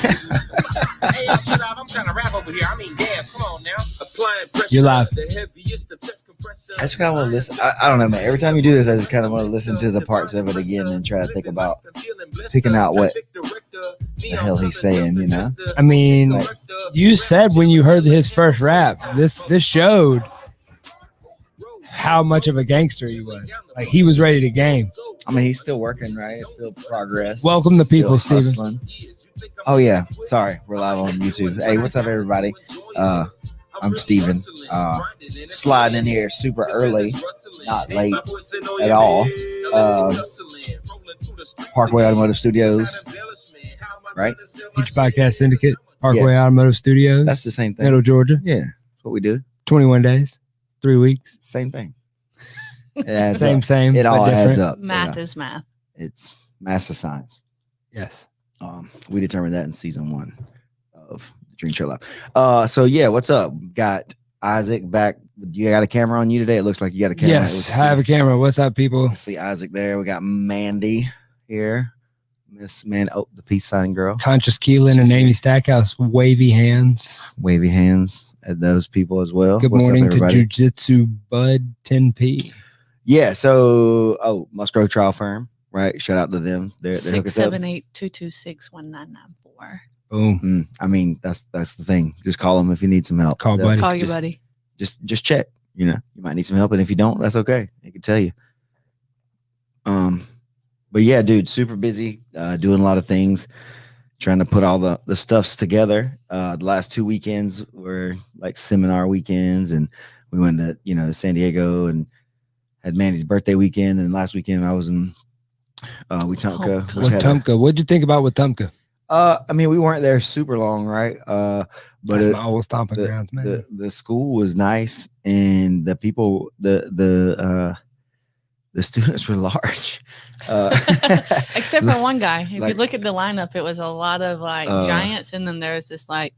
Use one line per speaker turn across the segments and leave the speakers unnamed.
Hey, I'm trying to rap over here. I mean, damn, come on now. Applying pressure.
You're live.
I just kind of want to listen. I don't know, man. Every time you do this, I just kind of want to listen to the parts of it again and try to think about picking out what the hell he's saying, you know?
I mean,
Like,
you said when you heard his first rap, this showed how much of a gangster he was. Like, he was ready to game.
I mean, he's still working, right? It's still progress.
Welcome to
Still
people, Steven.
hustling. Oh, yeah. Sorry. We're live on YouTube. Hey, what's up, everybody? I'm Steven. Sliding in here super early, not late at all. Parkway Automotive Studios, right?
Peach Podcast Syndicate, Parkway Automotive Studios.
That's the same thing.
Middle Georgia.
Yeah, that's what we do.
21 days, 3 weeks.
Same thing. It adds
Same,
up.
same.
It
but
all
different.
adds up.
Math is math.
It's massive science.
Yes.
We determined that in season 1 of the Dream Show Live. So yeah, what's up? Got Isaac back. You got a camera on you today? It looks like you got a camera.
Yes, I have a camera. What's up, people?
I see Isaac there. We got Mandy here. Miss Man. Oh, the peace sign girl.
Conscious Keelan and Amy Stackhouse, wavy hands.
Wavy hands at those people as well.
Good
What's
morning
up,
to
everybody?
Jiu-Jitsu Bud 10P.
Yeah, so Musgrove Trial Firm, right? Shout out to them. They're hooking us up.
678-226-1994.
Boom.
I mean, that's the thing. Just call them if you need some help.
Call
They'll-
buddy.
Call your
just-
buddy.
Just check. You know, you might need some help, and if you don't, that's okay. They can tell you. But yeah, dude, super busy, doing a lot of things, trying to put all the stuffs together. The last 2 weekends were like seminar weekends, and we went to to San Diego and had Mandy's birthday weekend, and last weekend I was in Wetumpka. which had a-
Wetumpka. What'd you think about Wetumpka?
I mean, we weren't there super long, right? But
That's my old stomping
the,
grounds, man.
the school was nice, and the people, the students were large.
Except for one guy. If
like-
you look at the lineup, it was a lot of giants, and then there was this like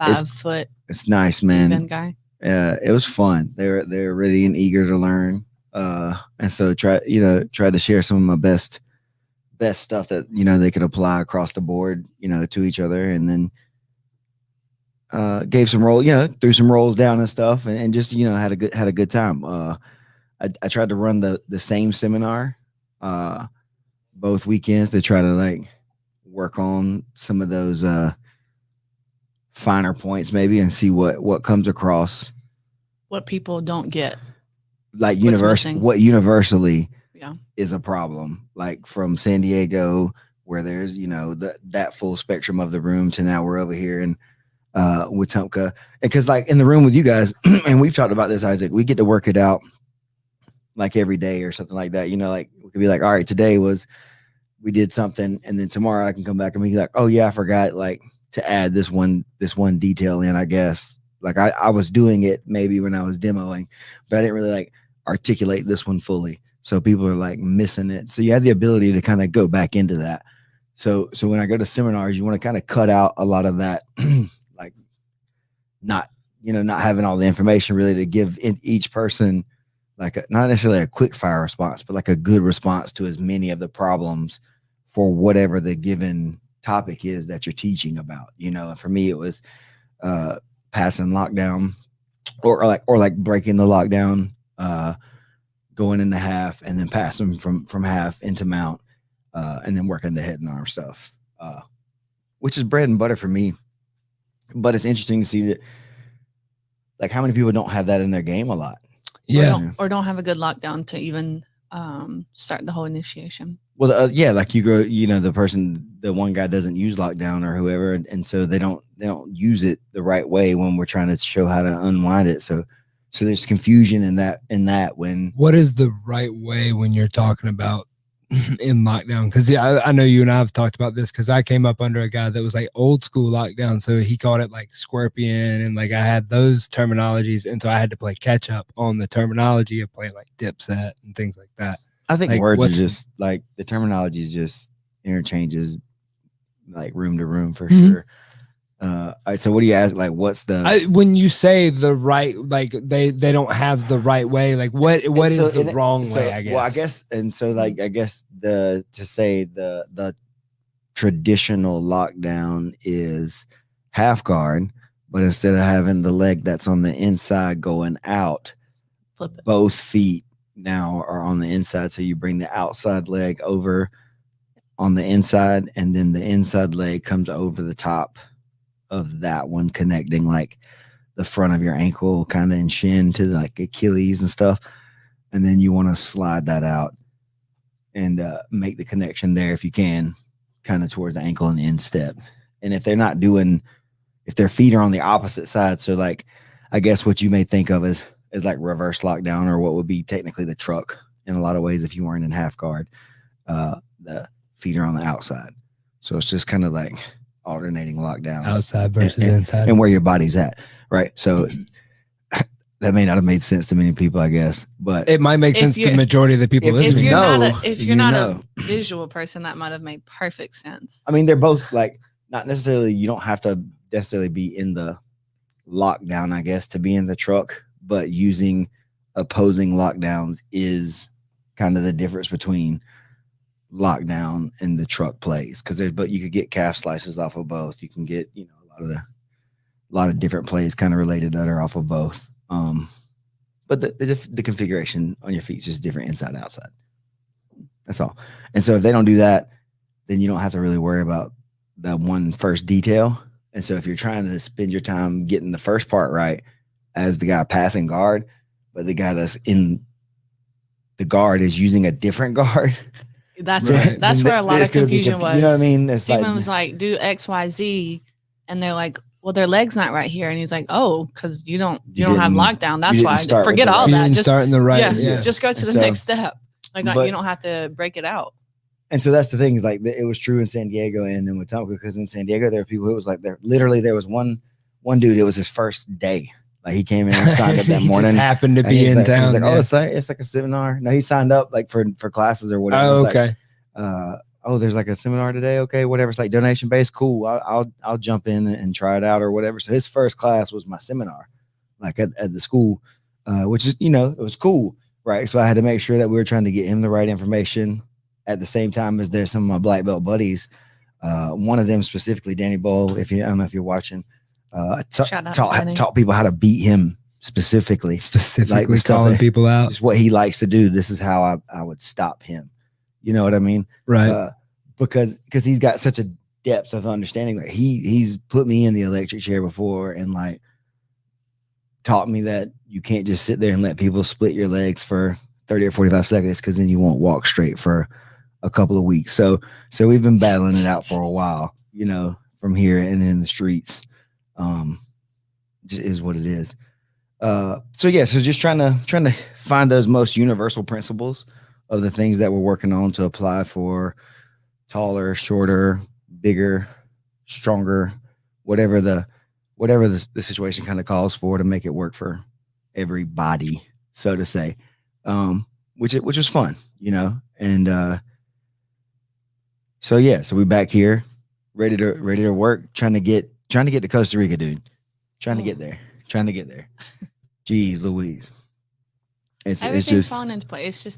It's-
5-foot
It's nice,
thin
man.
guy.
It was fun. They're ready and eager to learn. And so try to share some of my best stuff that they could apply across the board, to each other, and then gave some roll, threw some rolls down and stuff, and just had a good time. I tried to run the same seminar both weekends to try to like work on some of those finer points maybe and see what comes across,
What people don't get.
like
What's missing.
what universally
Yeah.
is a problem, like from San Diego where there's that full spectrum of the room to now we're over here in Wetumpka, and because like in the room with you guys and we've talked about this, Isaac, we get to work it out like every day or something like that, like we could be like, all right, today we did something, and then tomorrow I can come back and be like, oh yeah, I forgot like to add this one detail in, I guess. Like I was doing it maybe when I was demoing, but I didn't really like articulate this one fully. So people are like missing it. So you have the ability to kind of go back into that. So when I go to seminars, you want to kind of cut out a lot of that, like not having all the information really to give each person like not necessarily a quick fire response, but like a good response to as many of the problems for whatever the given topic is that you're teaching about. And for me, it was passing lockdown or like breaking the lockdown, going into half and then passing from half into mount, and then working the head and arm stuff, which is bread and butter for me. But it's interesting to see that like how many people don't have that in their game a lot.
Yeah.
Or don't have a good lockdown to even start the whole initiation.
Well, yeah, like you go, the one guy doesn't use lockdown or whoever, and so they don't use it the right way when we're trying to show how to unwind it. So there's confusion in that when.
What is the right way when you're talking about in lockdown? Because I know you and I have talked about this because I came up under a guy that was like old school lockdown, so he called it like scorpion, and like I had those terminologies, and so I had to play catch up on the terminology of playing like Dipset and things like that.
I think
Like,
words are
what's-
just like the terminology is just interchanges, like room to room for
Mhm.
sure. All right, so what do you ask? Like, what's the?
When you say the right, like they don't have the right way, like what is
so
the wrong way? I guess.
Well, I guess, and so like I guess to say the traditional lockdown is half guard, but instead of having the leg that's on the inside going out,
Flip it.
both feet now are on the inside. So you bring the outside leg over on the inside, and then the inside leg comes over the top of that one, connecting like the front of your ankle kind of and shin to like Achilles and stuff. And then you want to slide that out and make the connection there if you can, kind of towards the ankle and the instep. And if they're not doing, if their feet are on the opposite side, so like I guess what you may think of as like reverse lockdown, or what would be technically the truck in a lot of ways if you weren't in half guard, the feet are on the outside. So it's just kind of like alternating lockdowns,
outside versus inside,
and where your body's at, right? So that may not have made sense to many people, I guess, but
it might make sense to the majority of the people
if
listening.
If you're not a visual person, that might have made perfect sense.
I mean, they're both like not necessarily, you don't have to necessarily be in the lockdown, I guess, to be in the truck, but using opposing lockdowns is kind of the difference between lockdown and the truck plays. But you could get calf slices off of both. You can get, you know, a lot of different plays kind of related that are off of both. But the configuration on your feet is just different inside and outside. That's all. And so if they don't do that, then you don't have to really worry about that one first detail. And so if you're trying to spend your time getting the first part right as the guy passing guard, but the guy that's in the guard is using a different guard.
That's
Right.
that's where a lot of confusion was.
You know what I mean? It's
Steven was like, do X, Y, Z. And they're like, well, their leg's not right here. And he's like, oh, because you don't have lockdown. That's why. Forget all
you
that.
didn't
Just
start in the right.
yeah. Just go to the
So-
next step. Like
but-
you don't have to break it out.
And so that's the thing is like it was true in San Diego and in Wetumpka, because in San Diego there were people who was like there was one dude, it was his first day. Like he came in and signed up that
He
morning.
just happened to
and
be
he's
in
like,
town.
He's like,
yeah.
oh, it's like a seminar. No, he signed up like for classes or whatever.
Oh,
It's
okay.
like, oh, there's like a seminar today. Okay, whatever. It's like donation based. Cool. I'll jump in and try it out or whatever. So his first class was my seminar, like at the school, which is, you know, it was cool, right? So I had to make sure that we were trying to get him the right information at the same time as there's some of my black belt buddies. One of them specifically, Danny Bull. I don't know if you're watching,
Shout out to Danny.
taught people how to beat him specifically
Specifically
stuff
calling
that-
people out.
just what he likes to do. This is how I would stop him. You know what I mean?
Right.
Because he's got such a depth of understanding. Like he's put me in the electric chair before and like taught me that you can't just sit there and let people split your legs for 30 or 45 seconds, because then you won't walk straight for a couple of weeks. So we've been battling it out for a while, you know, from here and in the streets. Just is what it is. So just trying to find those most universal principles of the things that we're working on to apply for taller, shorter, bigger, stronger, whatever the situation kind of calls for, to make it work for everybody, so to say. Which was fun, you know. And so we're back here, ready to work, trying to get to Costa Rica, dude. Trying to get there. Jeez Louise.
Everything's
just
falling into place. It's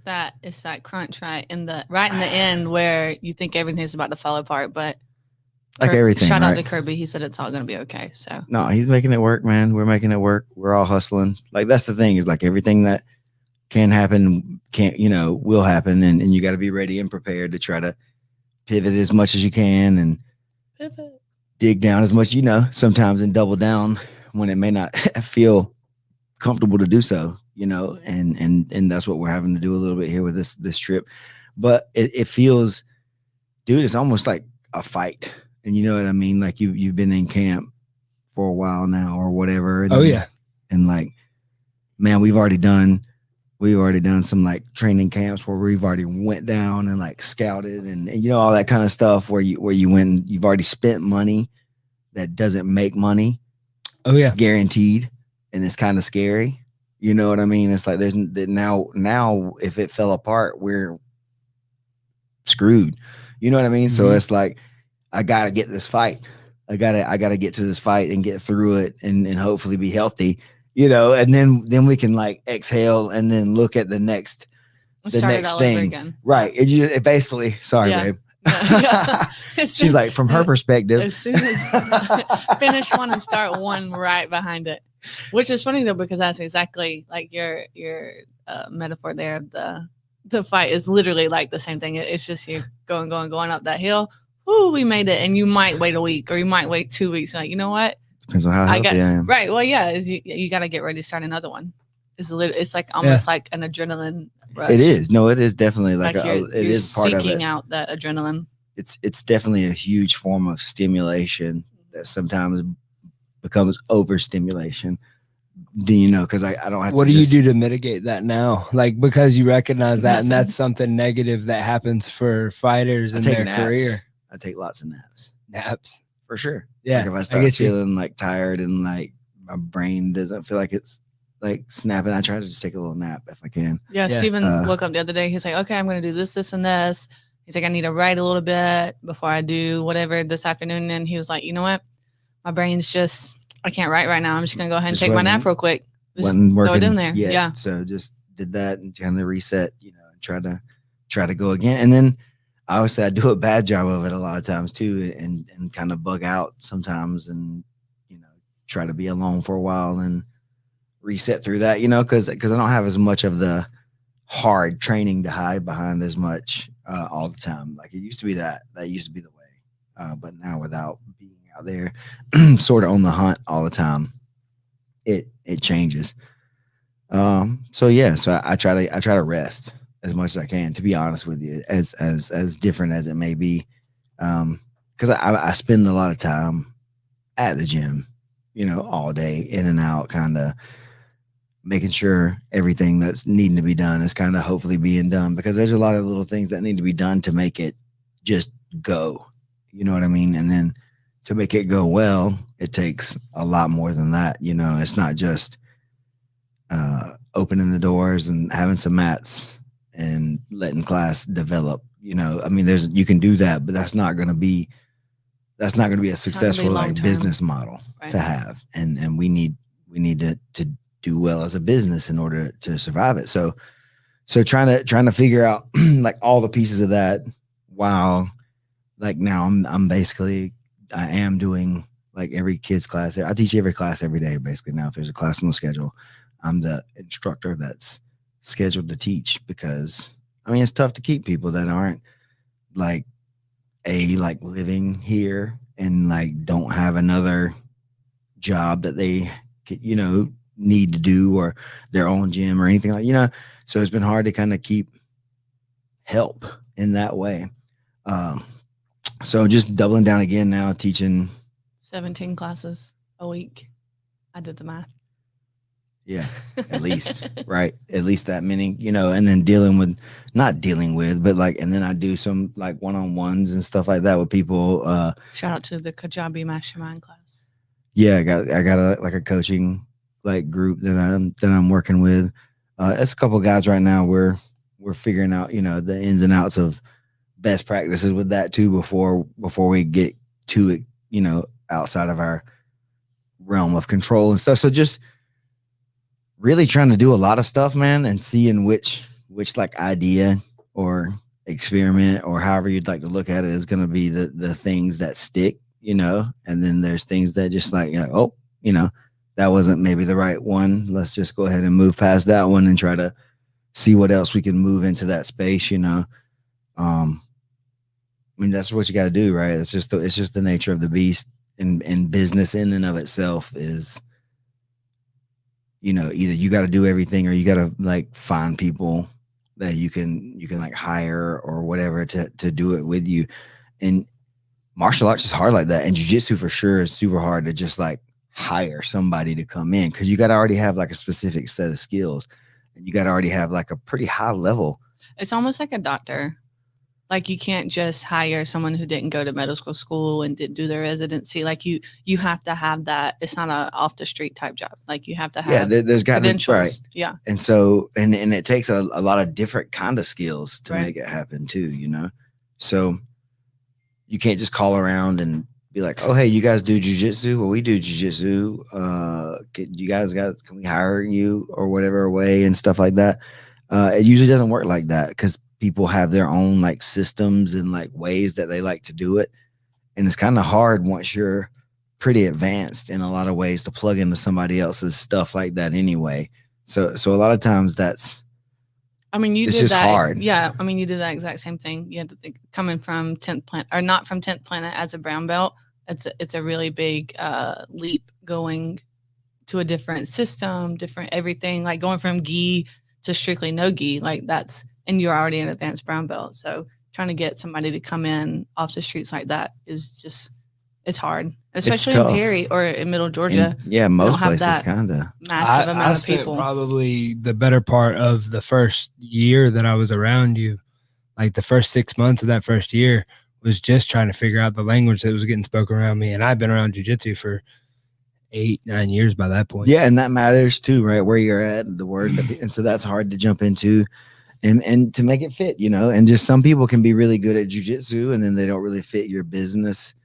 that crunch right in the end where you think everything's about to fall apart, but
like everything.
Shout out
right?
to Kirby. He said it's all going to be okay. So
No, he's making it work, man. We're making it work. We're all hustling. Like that's the thing, is like everything that can happen will happen, and you got to be ready and prepared to try to pivot as much as you can and dig down as much, sometimes, and double down when it may not feel comfortable to do so, and that's what we're having to do a little bit here with this trip. But it feels, dude, it's almost like a fight. And you know what I mean? Like you've been in camp for a while now or whatever. And, And like, man, we've already done some like training camps where we've already went down and like scouted and all that kind of stuff where you went and you've already spent money that doesn't make money.
Oh yeah.
Guaranteed. And it's kind of scary. You know what I mean? It's like there's now if it fell apart, we're screwed. You know what I mean? Mm-hmm. So it's like, I got to get this fight. I got to get to this fight and get through it and hopefully be healthy, and then we can like exhale and then look at the next thing.
over again.
Right. It basically, sorry, babe.
Yeah.
She's like, from her perspective.
As soon as finish one and start one right behind it, which is funny though, because that's exactly like your metaphor there. The fight is literally like the same thing. It's just you going up that hill. Ooh, we made it. And you might wait a week or you might wait 2 weeks. Like, you know what?
Depends on how healthy I am.
Right. Well, yeah, you got to get ready to start another one. It's like almost like an adrenaline rush.
It is. No, it is definitely like
you're
it is part of it.
Seeking out that adrenaline.
It's definitely a huge form of stimulation that sometimes becomes overstimulation. Do you know? Because I don't have to.
What do you do to mitigate that now? Like, because you recognize that, and that's something negative that happens for fighters in their career.
I take lots of naps.
Naps.
For sure.
Yeah.
Like if I start feeling like tired and like my brain doesn't feel like it's like snapping, I try to just take a little nap if I can.
Yeah. Steven woke up the other day. He's like, okay, I'm going to do this, this, and this. He's like, I need to write a little bit before I do whatever this afternoon. And he was like, you know what? My brain's just, I can't write right now. I'm just going to go ahead and take my nap real quick. Just throw it in there. Yeah.
So just did that and kind of reset, you know, and try to go again. And then obviously I do a bad job of it a lot of times too, and kind of bug out sometimes and, you know, try to be alone for a while and reset through that, you know, because I don't have as much of the hard training to hide behind as much all the time. Like it used to be that used to be the way. But now without being out there sort of on the hunt all the time, it changes. So I try to rest as much as I can, to be honest with you, as different as it may be. Because I spend a lot of time at the gym, you know, all day in and out, kind of making sure everything that's needing to be done is kind of hopefully being done, because there's a lot of little things that need to be done to make it just go, you know what I mean? And then to make it go well, it takes a lot more than that. You know, it's not just opening the doors and having some mats and letting class develop. You know, I mean, you can do that, but that's not going to be a successful like business model to have. And we need to do well as a business in order to survive it. So trying to figure out like all the pieces of that, while like now I am doing like every kid's class. I teach every class every day, basically. Now, if there's a class on the schedule, I'm the instructor that's scheduled to teach, because I mean, it's tough to keep people that aren't like living here and like don't have another job that they, you know, need to do, or their own gym or anything like, you know. So it's been hard to kind of keep help in that way. So just doubling down again now, teaching
17 classes a week. I did the math.
Yeah, at least, right? At least that many, you know, and then not dealing with, but like, and then I do some like one-on-ones and stuff like that with people.
Shout out to the Kajabi Mastermind class.
Yeah, I got a coaching like group that I'm working with. It's a couple of guys right now. We're figuring out, you know, the ins and outs of best practices with that too before we get to it, you know, outside of our realm of control and stuff. So just really trying to do a lot of stuff, man, and seeing which like idea or experiment or however you'd like to look at it is going to be the things that stick, you know. And then there's things that just like, oh, you know, that wasn't maybe the right one. Let's just go ahead and move past that one and try to see what else we can move into that space, you know. I mean, that's what you got to do, right? It's just the nature of the beast, and business in and of itself is, you know, either you got to do everything or you got to like find people that you can like hire or whatever to do it with you. And martial arts is hard like that. And jiu-jitsu for sure is super hard to just like hire somebody to come in, because you got to already have like a specific set of skills, and you got to already have like a pretty high level.
It's almost like a doctor. Like you can't just hire someone who didn't go to medical school and didn't do their residency. Like you have to have that. It's not a off the street type job. Like you have to have
there's got
credentials.
Right.
Yeah.
And so and it takes a lot of different kind of skills to make it happen too, you know. So you can't just call around and be like, oh, hey, you guys do jiu-jitsu? Well, we do jiu-jitsu. Can we hire you or whatever way and stuff like that? It usually doesn't work like that, because people have their own like systems and like ways that they like to do it. And it's kind of hard once you're pretty advanced in a lot of ways to plug into somebody else's stuff like that anyway. So a lot of times it's
it's
just hard.
Yeah. You did that exact same thing. You had to think coming from 10th Planet or not from 10th Planet as a brown belt. It's a really big leap going to a different system, different everything, like going from gi to strictly no gi, like that's, and you're already an advanced brown belt. So trying to get somebody to come in off the streets like that is just, it's hard, especially in Perry or in Middle Georgia.
Most places kind of
massive amount of
spent
people.
Probably the better part of the first year that I was around you, like the first 6 months of that first year, was just trying to figure out the language that was getting spoken around me. And I've been around jiu-jitsu for 8-9 years by that point.
Yeah, and that matters too, right? Where you're at, the word, and so that's hard to jump into, and to make it fit, And just some people can be really good at jiu-jitsu, and then they don't really fit your business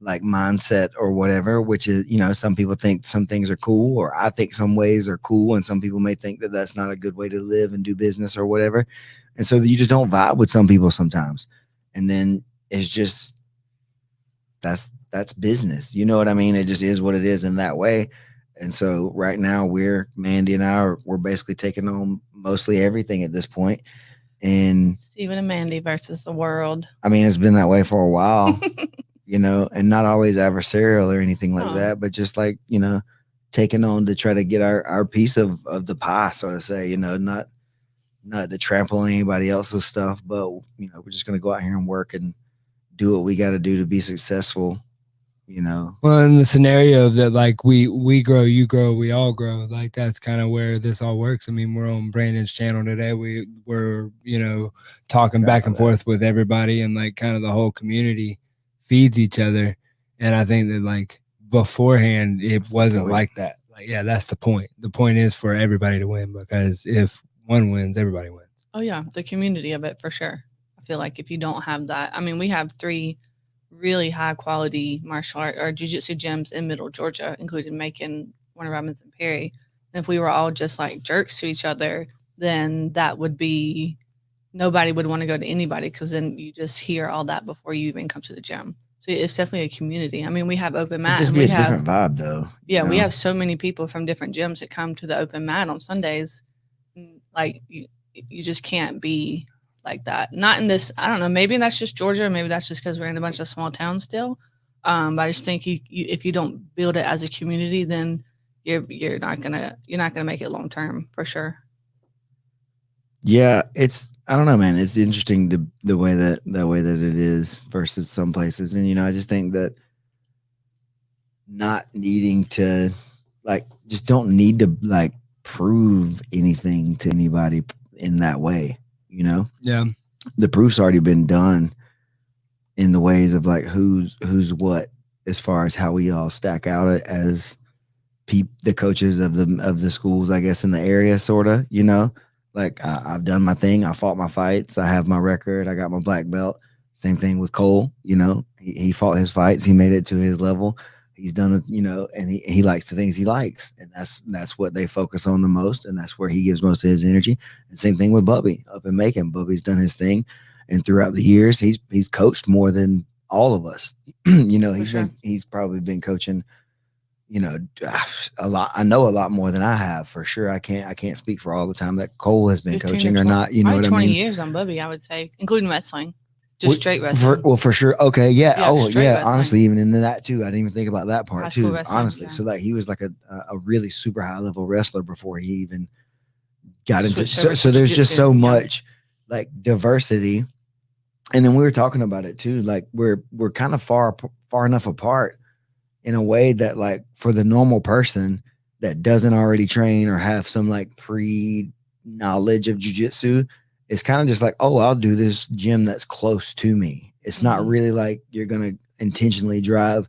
like mindset or whatever. Which is, some people think some things are cool, or I think some ways are cool, and some people may think that that's not a good way to live and do business or whatever. And so you just don't vibe with some people sometimes, and then it's just that's business. You know what I mean? It just is what it is in that way. And so right now Mandy and we're basically taking on mostly everything at this point. And
Stephen and Mandy versus the world.
It's been that way for a while, and not always adversarial or anything like that, but just like, taking on to try to get our piece of the pie, so to say, not to trample on anybody else's stuff, but we're just going to go out here and work and do what we got to do to be successful.
Well, in the scenario of that, like we grow, you grow, we all grow, like that's kind of where this all works. We're on Brandon's channel today. We're talking back and forth with everybody, and like kind of the whole community feeds each other. And I think that like beforehand it wasn't like that. Like, yeah, that's the point. The point is for everybody to win, because if one wins, everybody wins.
Oh yeah, the community of it for sure. I feel like if you don't have that, we have 3 really high quality martial art or jiu-jitsu gyms in Middle Georgia, including Macon, Warner Robins, and Perry. And if we were all just like jerks to each other, then that would be, nobody would want to go to anybody, because then you just hear all that before you even come to the gym. So it's definitely a community. We have open mat.
It'd just be a different vibe though.
Yeah, we have so many people from different gyms that come to the open mat on Sundays. Like you just can't be like that. Not in this, I don't know, maybe that's just Georgia, maybe that's just because we're in a bunch of small towns still. But I just think you if you don't build it as a community, then you're not gonna make it long term for sure.
Yeah, I don't know, man. It's interesting the way that it is versus some places. And I just think that not needing to just don't need to prove anything to anybody in that way.
Yeah,
the proof's already been done in the ways of who's what, as far as how we all stack out as the coaches of the schools, I guess, in the area, sort of. I've done my thing, I fought my fights, I have my record, I got my black belt. Same thing with Cole. He fought his fights, he made it to his level. He's done it, and he likes the things he likes, and that's what they focus on the most, and that's where he gives most of his energy. And same thing with Bubby up in Macon. Bubby's done his thing, and throughout the years, he's coached more than all of us. He's probably been coaching, a lot. I know a lot more than I have for sure. I can't speak for all the time that Cole has been coaching or not. You know what I mean?
20 years on Bubby, I would say, including wrestling. Just straight wrestling.
For sure. Okay. Yeah. Oh, yeah.
Wrestling.
Honestly, even into that too. I didn't even think about that part
High school
too.
wrestling,
Honestly.
yeah.
So he was like a really super high level wrestler before he even got into. So there's just so much diversity. And then we were talking about it too. We're kind of far enough apart in a way that for the normal person that doesn't already train or have some pre knowledge of jiu-jitsu, it's kind of just oh, I'll do this gym that's close to me. It's not really you're going to intentionally drive.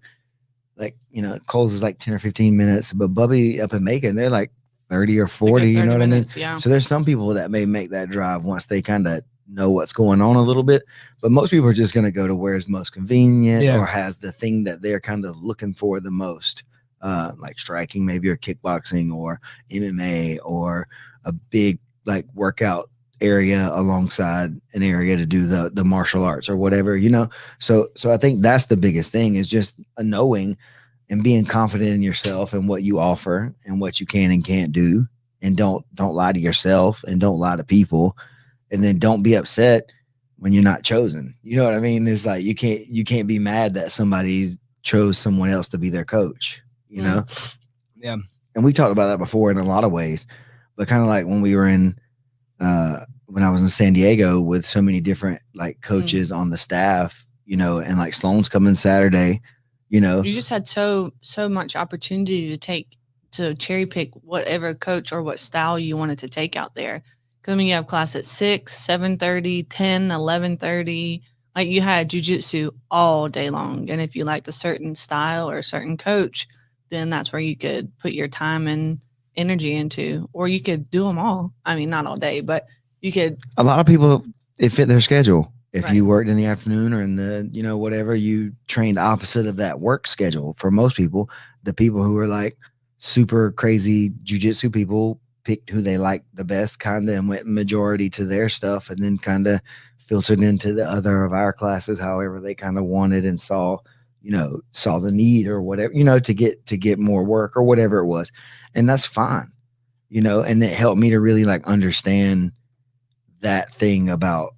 Cole's is 10 or 15 minutes, but Bubby up in Macon, they're 30 or 40,
30
you know what
minutes,
I mean?
Yeah.
So there's some people that may make that drive once they kind of know what's going on a little bit, but most people are just going to go to where it's most convenient or has the thing that they're kind of looking for the most, like striking maybe, or kickboxing or MMA or a big workout area alongside an area to do the martial arts or whatever, you know? So I think that's the biggest thing, is just a knowing and being confident in yourself and what you offer and what you can and can't do. And don't lie to yourself and don't lie to people. And then don't be upset when you're not chosen. You know what I mean? It's like, you can't be mad that somebody chose someone else to be their coach, you know?
Yeah.
And we talked about that before in a lot of ways, but kind of like when we were when I was in San Diego with so many different like coaches on the staff, you know, and like Sloan's coming Saturday, you know,
you just had so much opportunity to cherry pick whatever coach or what style you wanted to take out there. Cause I mean, you have class at 6, 7:30, 10, 11:30. Like you had jujitsu all day long. And if you liked a certain style or a certain coach, then that's where you could put your time and energy into, or you could do them all. I mean, not all day, but you could.
A lot of people, it fit their schedule. If
Right.
you worked in the afternoon or in the, you know, whatever, you trained opposite of that work schedule. For most people, the people who are like super crazy jujitsu people picked who they liked the best kind of and went majority to their stuff, and then kind of filtered into the other of our classes however they kind of wanted and saw the need or whatever, you know, to get more work or whatever it was. And that's fine, you know. And it helped me to really like understand that thing about,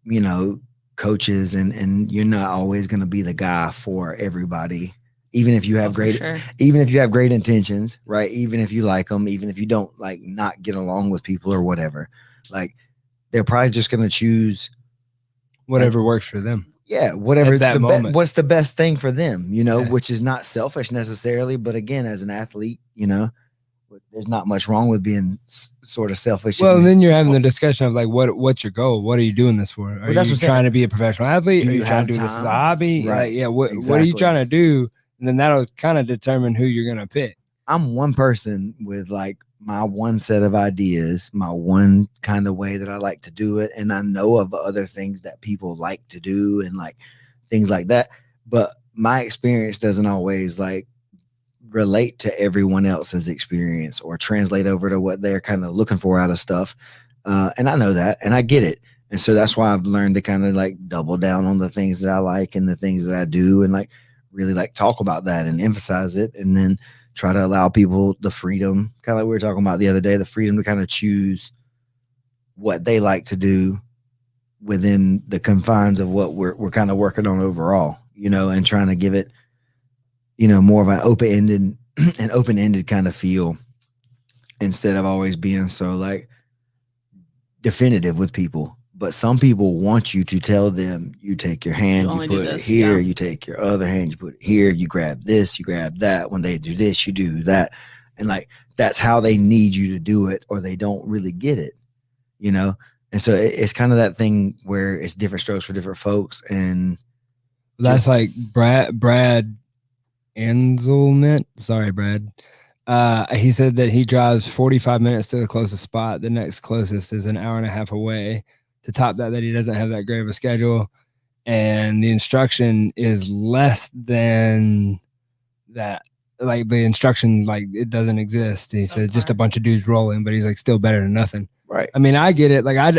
you know, coaches, and you're not always going to be the guy for everybody, even if you have even if you have great intentions, right? Even if you like them, even if you don't like not get along with people or whatever, like they're probably just going to choose
whatever works for them.
Yeah, whatever
At that moment.
what's the best thing for them, you know,
Yeah.
which is not selfish necessarily, but again, as an athlete, you know, there's not much wrong with being sort of selfish.
Well, and then you're having the discussion of like, what's your goal? What are you doing this for? Are
that's
you
what I'm
trying to be a professional athlete?
Do
Are
you
you trying to
have
do this as a
time?
hobby?
Right.
Like, yeah, what are
Exactly.
you trying to do? And then that'll kind of determine who you're going to pick.
I'm one person with like my one set of ideas, my one kind of way that I like to do it. And I know of other things that people like to do and like things like that. But my experience doesn't always like relate to everyone else's experience or translate over to what they're kind of looking for out of stuff. And I know that, and I get it. And so that's why I've learned to kind of like double down on the things that I like and the things that I do, and like really like talk about that and emphasize it, and then try to allow people the freedom, kind of like we were talking about the other day, the freedom to kind of choose what they like to do within the confines of what we're kind of working on overall, you know, and trying to give it, you know, more of an open-ended kind of feel, instead of always being so like definitive with people. But some people want you to tell them, you take your hand, you put it here, you take your other hand, you put it here, you grab this, you grab that. When they do this, you do that. And like, that's how they need you to do it, or they don't really get it, you know? And so it's kind of that thing where it's different strokes for different folks. And
that's like Brad Anselment. Sorry, Brad. He said that he drives 45 minutes to the closest spot. The next closest is an hour and a half away. To top that he doesn't have that great of a schedule, and the instruction is less than that. Like the instruction, like it doesn't exist. He said just a bunch of dudes rolling, but he's like still better than nothing.
Right.
I mean, I get it. Like I've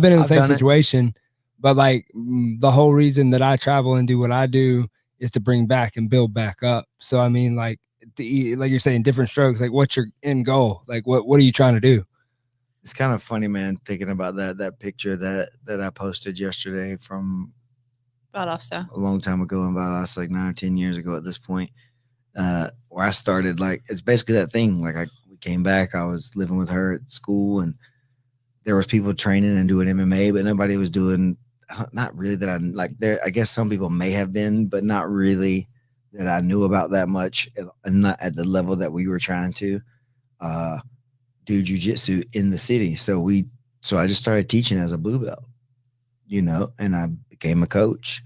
been in the same situation, but like the whole reason that I travel and do what I do is to bring back and build back up. So I mean, like like you're saying, different strokes. Like, what's your end goal? Like, what are you trying to do?
It's kind of funny, man, thinking about that picture that I posted yesterday from
Valdosta
a long time ago in Valdosta, like 9 or 10 years ago at this point, where I started. Like, it's basically that thing. Like, we came back, I was living with her at school, and there was people training and doing MMA, but nobody was doing, not really that I like there. I guess some people may have been, but not really that I knew about that much, and not at the level that we were trying to do jiu-jitsu in the city. So I just started teaching as a blue belt, you know, and I became a coach.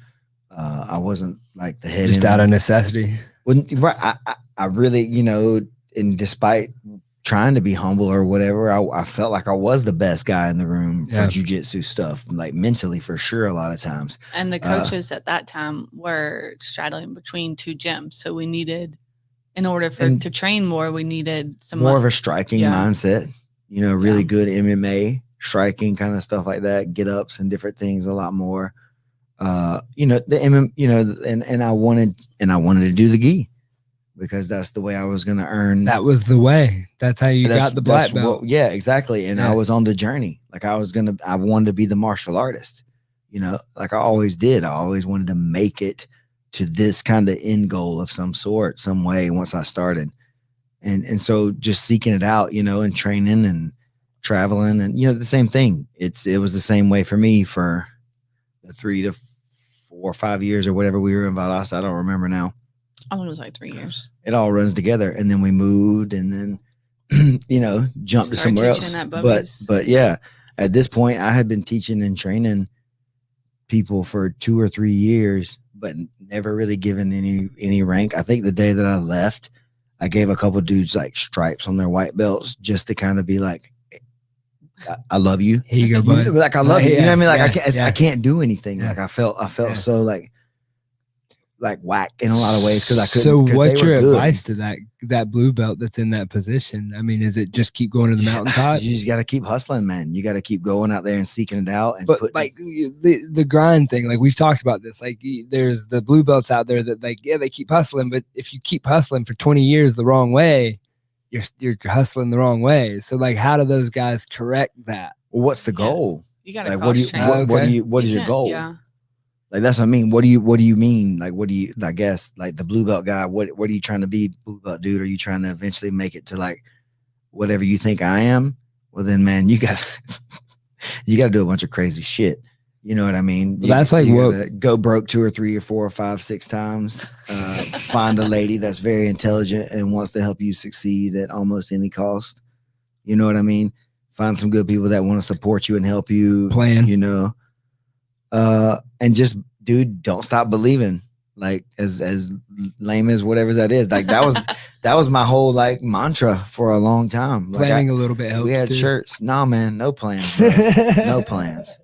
I wasn't like the head,
just out of necessity.
Right. I really, you know, and despite trying to be humble or whatever, I felt like I was the best guy in the room for jiu-jitsu stuff, like mentally for sure a lot of times.
And the coaches at that time were straddling between two gyms. So we needed, in order to train more, we needed some
more of a striking mindset, you know, really good MMA striking kind of stuff like that, get ups and different things a lot more. You know, the you know, and I wanted to do the gi because that's the way I was going to earn.
That was the way. That's how you got the black belt.
Yeah, exactly. And I was on the journey. Like I wanted to be the martial artist, you know, like I always did. I always wanted to make it to this kind of end goal of some sort, some way once I started. And so just seeking it out, you know, and training and traveling and, you know, the same thing. It was the same way for me for the 3 to 4 or 5 years or whatever we were in Valdosta. I don't remember now.
I think it was like 3 years.
It all runs together. And then we moved and then, you know, jumped to somewhere else. But yeah, at this point I had been teaching and training people for 2 or 3 years, but never really given any rank. I think the day that I left, I gave a couple dudes like stripes on their white belts just to kind of be like, I love you.
Here you go, bud.
Like I love you. You know what I mean? Like I can't do anything. Yeah. Like I felt so like whack in a lot of ways because I couldn't.
So what's your advice to that blue belt that's in that position? I mean, is it just keep going to the mountaintop?
You just got to keep hustling, man. You got to keep going out there and seeking it out. And
but like the grind thing, like we've talked about this, like there's the blue belts out there that like, yeah, they keep hustling, but if you keep hustling for 20 years the wrong way, you're hustling the wrong way. So like, how do those guys correct that?
Well, what's the goal?
You got to
like, what is your goal?
Yeah.
Like, that's what I mean. What do you mean? Like, I guess like the blue belt guy, what are you trying to be, blue belt dude? Are you trying to eventually make it to like whatever you think I am? Well then, man, you got to do a bunch of crazy shit. You know what I mean?
Well, that's like
what go broke 2 or 3 or 4 or 5, 6 times. Find a lady that's very intelligent and wants to help you succeed at almost any cost. You know what I mean? Find some good people that want to support you and help you
plan.
You know, and just, dude, don't stop believing. Like as lame as whatever that is. Like that was my whole like mantra for a long time. Like
planning a little bit helps.
We had
too.
shirts. Nah, man, no plans. Bro. No plans.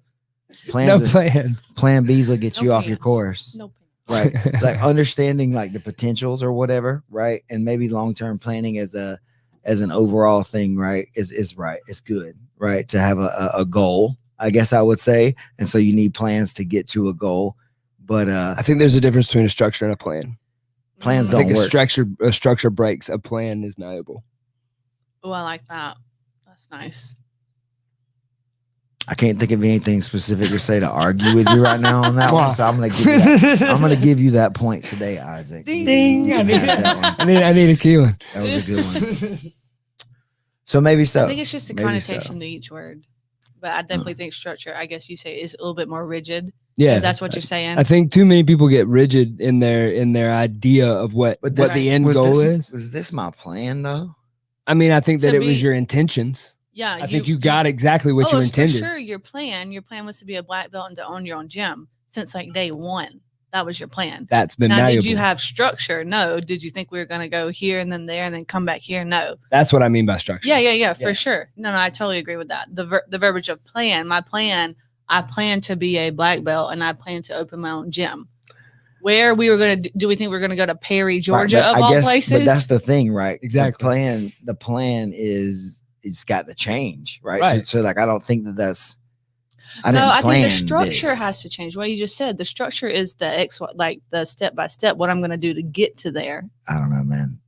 No plans.
Plan B's will get you off your course.
No
right. Like understanding like the potentials or whatever, right? And maybe long-term planning as an overall thing, right? Is right. It's good, right? To have a goal, I guess I would say. And so you need plans to get to a goal. But
I think there's a difference between a structure and a plan.
Plans
I
don't
think
work.
A structure breaks. A plan is malleable.
Oh, I like that. That's nice.
I can't think of anything specific to say to argue with you right now on that one. So I'm gonna give you that point today, Isaac.
Ding ding. I need a key one.
That was a good one. So maybe so.
I think it's just a connotation to each word. But I definitely think structure, I guess you say, is a little bit more rigid.
Yeah,
that's what you're saying.
I think too many people get rigid in their idea of what the end goal is.
Was this my plan though?
I mean, I think that it was your intentions.
Yeah,
I think you got exactly what you intended.
For sure, your plan was to be a black belt and to own your own gym since like day one. That was your plan.
That's been
now.
Valuable.
Did you have structure? No. Did you think we were going to go here and then there and then come back here? No.
That's what I mean by structure.
Yeah, for sure. No, I totally agree with that. The verbiage of plan. My plan. I plan to be a black belt and I plan to open my own gym. Where we were going to do we think we're going to go to Perry, Georgia, right, of all places?
But that's the thing, right?
Exactly.
The plan is. It's got to change, right? So like, I don't think that's. I think
the structure has to change. What you just said, the structure is the like the step by step. What I'm going to do to get to there.
I don't know, man.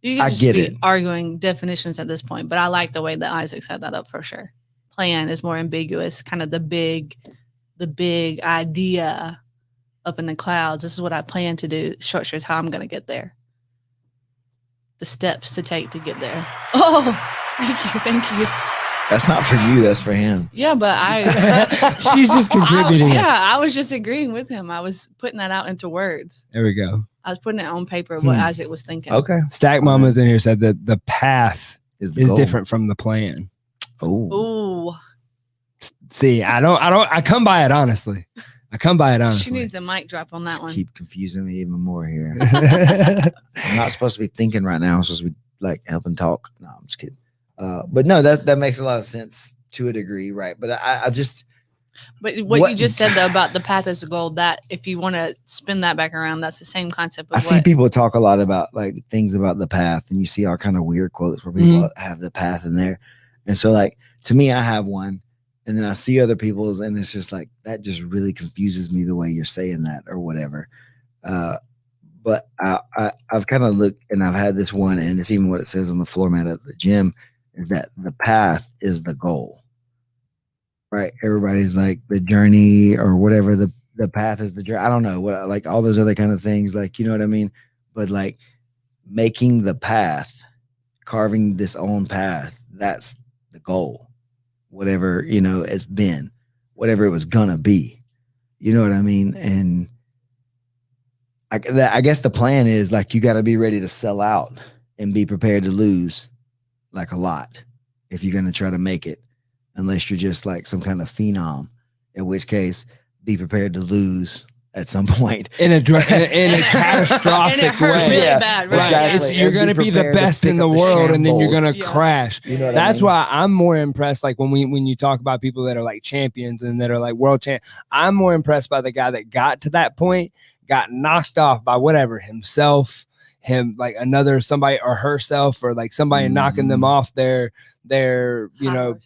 You can just be arguing definitions at this point, but I like the way that Isaac set that up for sure. Plan is more ambiguous, kind of the big idea up in the clouds. This is what I plan to do. Structure is how I'm going to get there. The steps to take to get there. Oh. Thank you.
That's not for you. That's for him.
Yeah, but
she's just contributing.
I was just agreeing with him. I was putting that out into words.
There we go.
I was putting it on paper what Isaac was thinking.
Okay.
Stack Mama's in here said that the path is different from the plan.
Oh.
See,
I come by it honestly.
She needs a mic drop on that one.
Keep confusing me even more here. I'm not supposed to be thinking right now. I'm supposed to be like helping talk. No, I'm just kidding. But no, that makes a lot of sense to a degree, right? But I just.
But what you just said though about the path as a goal, that if you want to spin that back around, that's the same concept.
I see people talk a lot about like things about the path, and you see all kind of weird quotes where people have the path in there, and so like to me, I have one, and then I see other people's, and it's just like that just really confuses me the way you're saying that or whatever. But I've kind of looked, and I've had this one, and it's even what it says on the floor mat at the gym, is that the path is the goal, right? Everybody's like the journey or whatever, the path is the journey. I don't know what, like all those other kind of things, like, you know what I mean? But like making the path, carving this own path, that's the goal, whatever, you know, it's been, whatever it was gonna be, you know what I mean? And I guess the plan is like you got to be ready to sell out and be prepared to lose like a lot if you're going to try to make it, unless you're just like some kind of phenom, in which case be prepared to lose at some point
in a catastrophic
and it hurt
way.
really
Yeah,
bad, right?
exactly.
You're
And
going to be the
prepared to
best
pick
in the
up the
world, and then you're going
shambles.
to crash.
You know what
That's
I mean?
why I'm more impressed. Like when you talk about people that are like champions and that are like world champ, I'm more impressed by the guy that got to that point, got knocked off by whatever, himself, him, like another somebody or herself, or like somebody knocking them off their you know,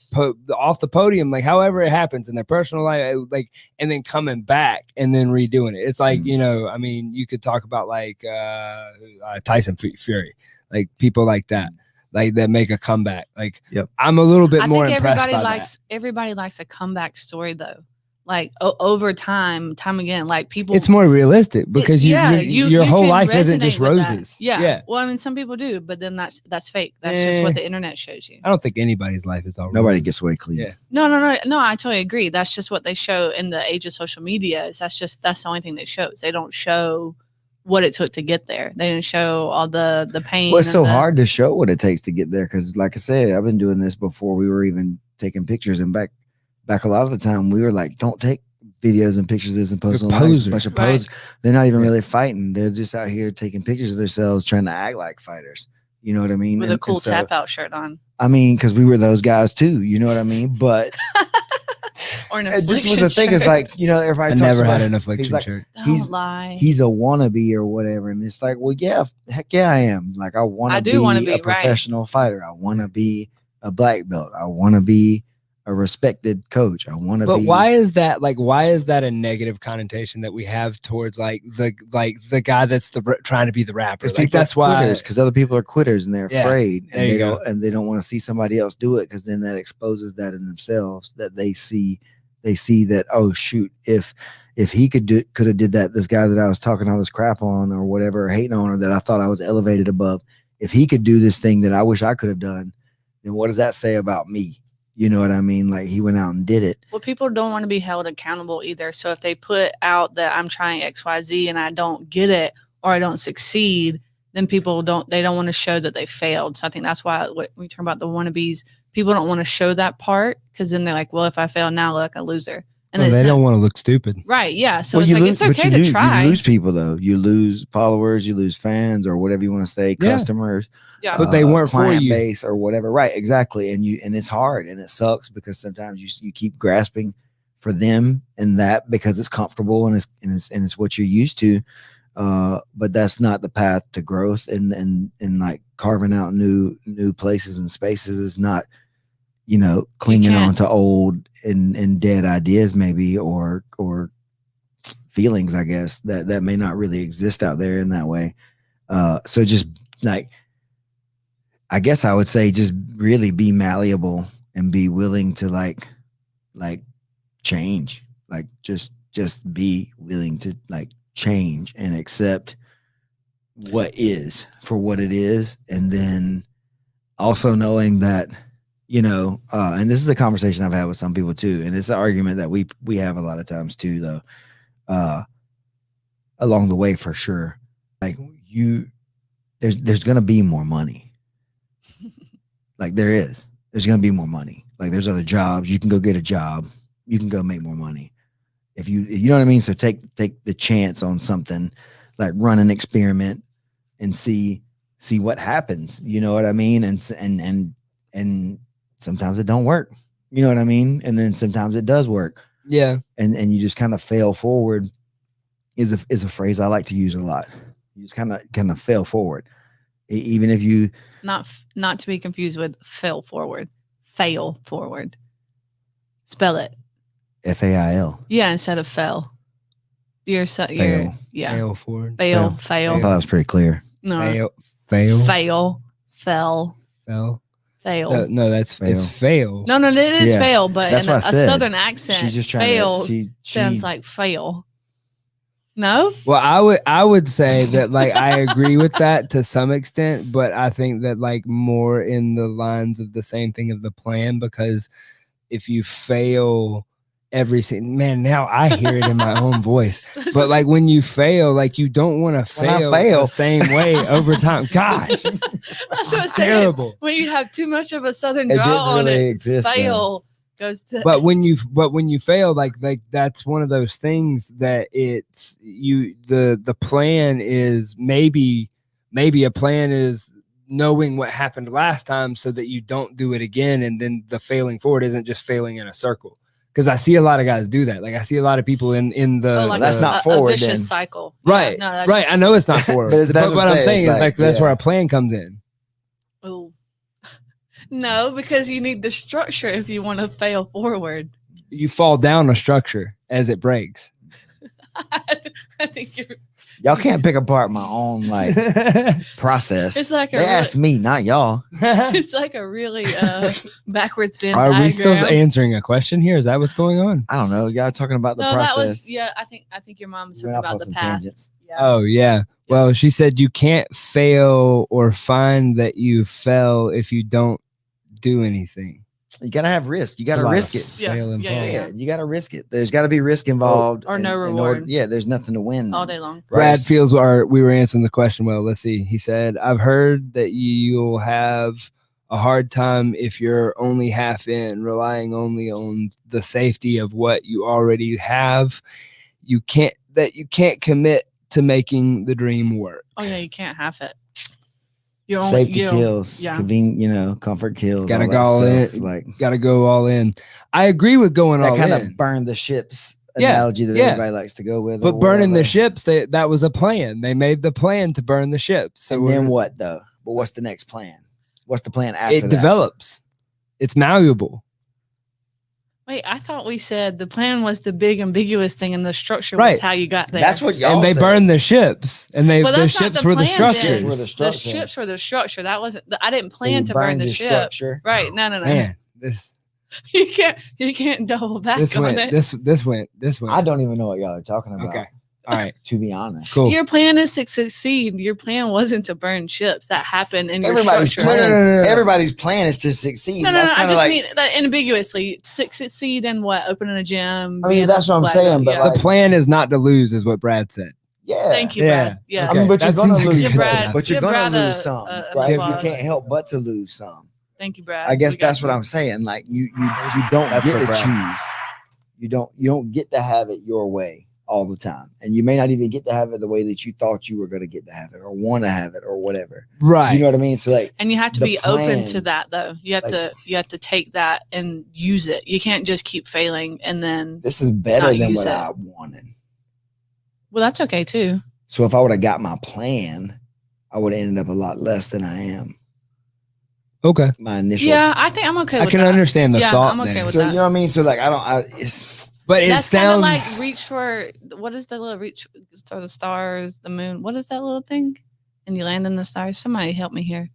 off the podium, like however it happens in their personal life, like, and then coming back and then redoing it. It's like, you know, I mean, you could talk about like Tyson Fury, like people like that, like that make a comeback. Like,
Yep.
I'm a little bit
I
more
think
impressed
everybody
by
likes everybody likes a comeback story though. Like over time again, like people.
It's more realistic because your whole
can
life isn't just
resonate with that.
roses.
Yeah. Well, I mean, some people do, but then that's fake. That's just what the internet shows you.
I don't think anybody's life is all
Nobody
roses.
gets away clean.
Yeah.
No. I totally agree. That's just what they show in the age of social media. That's the only thing they show. They don't show what it took to get there. They didn't show all the pain.
Well, it's so hard to show what it takes to get there because, like I said, I've been doing this before we were even taking pictures, and back a lot of the time we were like, don't take videos and pictures of this and post online. A bunch of posers. They're not even really fighting. They're just out here taking pictures of themselves, trying to act like fighters. You know what I mean?
With a cool tap out shirt on.
I mean, because we were those guys too. You know what I mean? But
or an
this was the thing. Is like, you know, everybody talks
never
about
had an affliction
like,
shirt.
Don't lie.
He's a wannabe or whatever, and it's like, well, yeah, heck yeah, I am. Like, I want to be a professional fighter. I want to be a black belt. I want to be a respected coach. I want to be.
But why is that? Like, why is that a negative connotation that we have towards like the guy that's trying to be the rapper? Like, that's why,
because other people are quitters and they're afraid,
and
they don't want to see somebody else do it, because then that exposes that in themselves, that they see that, oh shoot, if he could have did that, this guy that I was talking all this crap on or whatever, or hating on, or that I thought I was elevated above, if he could do this thing that I wish I could have done, then what does that say about me? You know what I mean? Like, he went out and did it.
Well, people don't want to be held accountable either. So if they put out that I'm trying XYZ and I don't get it or I don't succeed, then people don't want to show that they failed. So I think that's why when we talk about the wannabes, people don't want to show that part, because then they're like, well, if I fail now, I look like a loser. And
they don't want to look stupid.
Right. Yeah. So it's like, it's okay to try.
You lose people though. You lose followers, you lose fans, or whatever you want to say, customers.
Yeah.
But they weren't for you.
Base or whatever. Right. Exactly. And it's hard and it sucks, because sometimes you keep grasping for them and that because it's comfortable and it's what you're used to. But that's not the path to growth, and like carving out new places and spaces is not, you know, clinging on to old and dead ideas maybe, or feelings, I guess, that may not really exist out there in that way. So just like, I guess I would say just really be malleable and be willing to like change, like just be willing to like change and accept what is for what it is. And then also knowing that, you know, and this is a conversation I've had with some people too, and it's an argument that we have a lot of times too, though, along the way for sure. Like, there's gonna be more money. Like, there's gonna be more money. Like, there's other jobs. You can go get a job. You can go make more money. If you know what I mean? So take the chance on something, like run an experiment and see what happens. You know what I mean? And sometimes it don't work. You know what I mean? And then sometimes it does work.
Yeah.
And you just kind of fail forward is a phrase I like to use a lot. You just kind of fail forward. Even if you
not to be confused with fail forward. fail forward. Spell it.
FAIL.
Yeah, instead of fail. You're
Fail.
yeah.
Fail forward.
Fail.
I thought that was pretty clear.
No.
Fail.
Fail. Fell.
Fell.
Fail.
So, no, it's fail.
No, it is
Yeah,
fail, but
that's
in a
what I said.
southern accent,
She's just trying
fail
to. She
sounds like fail. No?
Well, I would say that like I agree with that to some extent, but I think that like more in the lines of the same thing of the plan, because if you fail man, now I hear it in my own voice. But like when you fail, like you don't want to fail the same way over time. Gosh,
That's what I'm saying.
terrible.
When you have too much of a southern
It
draw
didn't
on
really
it,
exist,
fail goes to.
But when you fail, like that's one of those things that it's the plan is maybe a plan is knowing what happened last time so that you don't do it again, and then the failing forward isn't just failing in a circle. Because I see a lot of guys do that. Like I see a lot of people in the
that's not forward,
a vicious
then.
cycle.
Right.
Yeah, no, that's
right.
just-
I know it's not forward. but what I'm saying is like that's where a plan comes in.
Oh. No, because you need the structure if you want to fail forward.
You fall down a structure as it breaks.
I think you're.
Y'all can't pick apart my own like process.
It's like
They asked me, not y'all.
It's like a really backwards Venn
Are
diagram.
we still answering a question here? Is that what's going on?
I don't know. Y'all talking about the
No,
process.
that was I think your mom was
We
talking
went off on
about the
some
path.
tangents.
Yeah.
Oh yeah. Well, she said you can't fail or find that you fell if you don't do anything.
You gotta have risk. You gotta risk it.
Yeah,
Fail
yeah,
involved.
Yeah, you gotta risk it. There's got to be risk involved,
Or no
in
reward.
yeah, there's nothing to win.
All
then.
day long.
Brad
Right?
feels we were answering the question well. Let's see. He said, I've heard that you'll have a hard time if you're only half in, relying only on the safety of what you already have. You can't commit to making the dream work.
Oh yeah, you can't have it. You're
Safety kills.
Yeah.
Comfort kills.
Gotta
all that
go all
stuff.
in.
Like
Got to go all in. I agree with going
that
all
kind
in.
of burn the ships
Yeah,
analogy that
yeah.
everybody likes to go with.
But
or
burning the
whatever.
ships, that was a plan. They made the plan to burn the ships. So
And then what though? But what's the next plan? What's the plan after
it
that?
develops. It's malleable.
Wait, I thought we said the plan was the big ambiguous thing, and the structure
Right.
was how you got there.
That's what y'all
And they
said.
burned the ships, and
Well,
the
that's not
ships
the
were the
plan,
structures.
then.
Ships were the
The
structure.
ships were the structure. That wasn't. I didn't
So
plan
you
to burn
burned
the
your
ship.
structure.
Right? No.
Man, this
You can't double back
this
on
went
it.
this went.
I don't even know what y'all are talking about.
Okay. All right.
To be honest.
Cool.
Your plan is to succeed. Your plan wasn't to burn ships. That happened in your
Everybody's
structure.
plan.
No.
Everybody's plan is to succeed.
No,
That's
I
kind of
just
like.
mean that ambiguously. Succeed in what? Opening a gym.
I mean,
being
that's
a
what I'm
black
saying,
belt,
but
yeah.
like-
The plan is not to lose, is what Brad said.
Yeah.
Thank you,
Yeah.
Brad. Yeah.
I mean, but you're
That
gonna
seems like a
lose.
good
Brad-
enough.
But you're
give
gonna
Brad
lose
a-
some,
an
right? You
applause.
can't help but to lose some.
Thank you, Brad.
I guess
We got
that's
you.
what I'm saying. Like you don't
That's
get
for
to
Brad.
choose. You don't get to have it your way all the time, and you may not even get to have it the way that you thought you were going to get to have it, or want to have it, or whatever.
Right.
You know what I mean? So like,
And you have to
the
be open to
plan,
that, though. You have
like-
to take that and use it. You can't just keep failing and then.
this is better
Not
than
use
what
it.
I wanted.
Well, that's okay too.
So if I would have got my plan, I would have ended up a lot less than I am.
Okay.
My initial.
Yeah, I think I'm okay
I
with
can
that.
understand the
Yeah,
thought
I'm okay
there.
with
So
that.
you know what I mean? So like, it's
But it
That's kind of
sounds
like reach for what is that little reach for the stars, the moon? What is that little thing? And you land in the stars. Somebody help me here.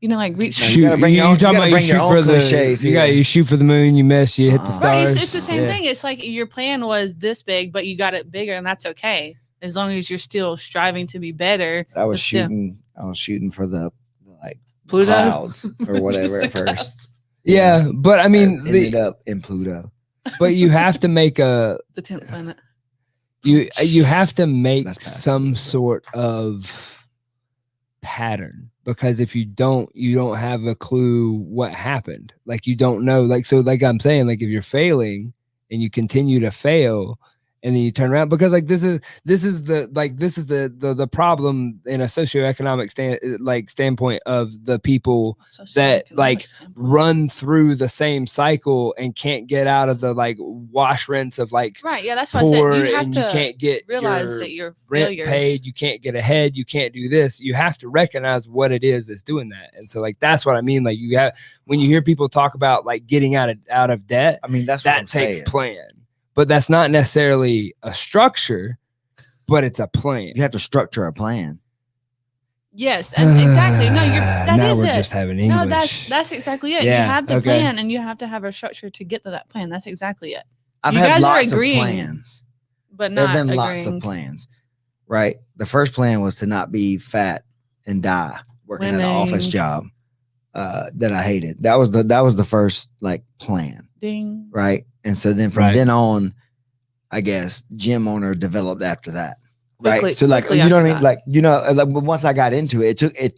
You know, like reach.
You
shoot.
gotta bring your own- you
talking
gotta
about
bring your
shoot
own
for the
cliches
you got
here.
you shoot for the moon, you miss, you hit the
Uh-uh.
stars.
Right, it's the same
Yeah.
thing. It's like your plan was this big, but you got it bigger, and that's okay as long as you're still striving to be better.
I was
But still-
shooting. I was shooting for the like
Pluto?
clouds or whatever
Just
at
the
first.
clouds.
Yeah, but I mean,
ended up in Pluto.
but you have to make
The 10th planet.
you have to make
That's bad.
some sort of pattern, because if you don't have a clue what happened. Like you don't know. Like so, like I'm saying, like if you're failing and you continue to fail and then you turn around because like this is the problem in a socioeconomic standpoint of the people that like run through the same cycle and can't get out of the like wash rinse of like
right. Yeah, that's why I said you have to
you can't get
realize that you're
rent
failures.
paid, you can't get ahead, you can't do this. You have to recognize what it is that's doing that. And so like that's what I mean. Like you have when you hear people talk about like getting out of debt,
I mean,
that takes plan. But that's not necessarily a structure, but it's a plan.
You have to structure a plan.
Yes, and exactly. No,
now
is
we're
it.
just having English.
No, that's exactly it.
Yeah,
you have the
okay.
plan, and you have to have a structure to get to that plan. That's exactly it.
I've
You
had
guys are
lots of
agreeing,
plans.
But
There
not
have been
agreeing.
lots of plans, right? The first plan was to not be fat and die working at an office job that I hated. That was the first like plan,
Ding.
right? And so then from then on, I guess gym owner developed after that, right?
Quickly-
So like
quickly
you know what I
after
mean?
that.
Like you know, like, once I got into it, it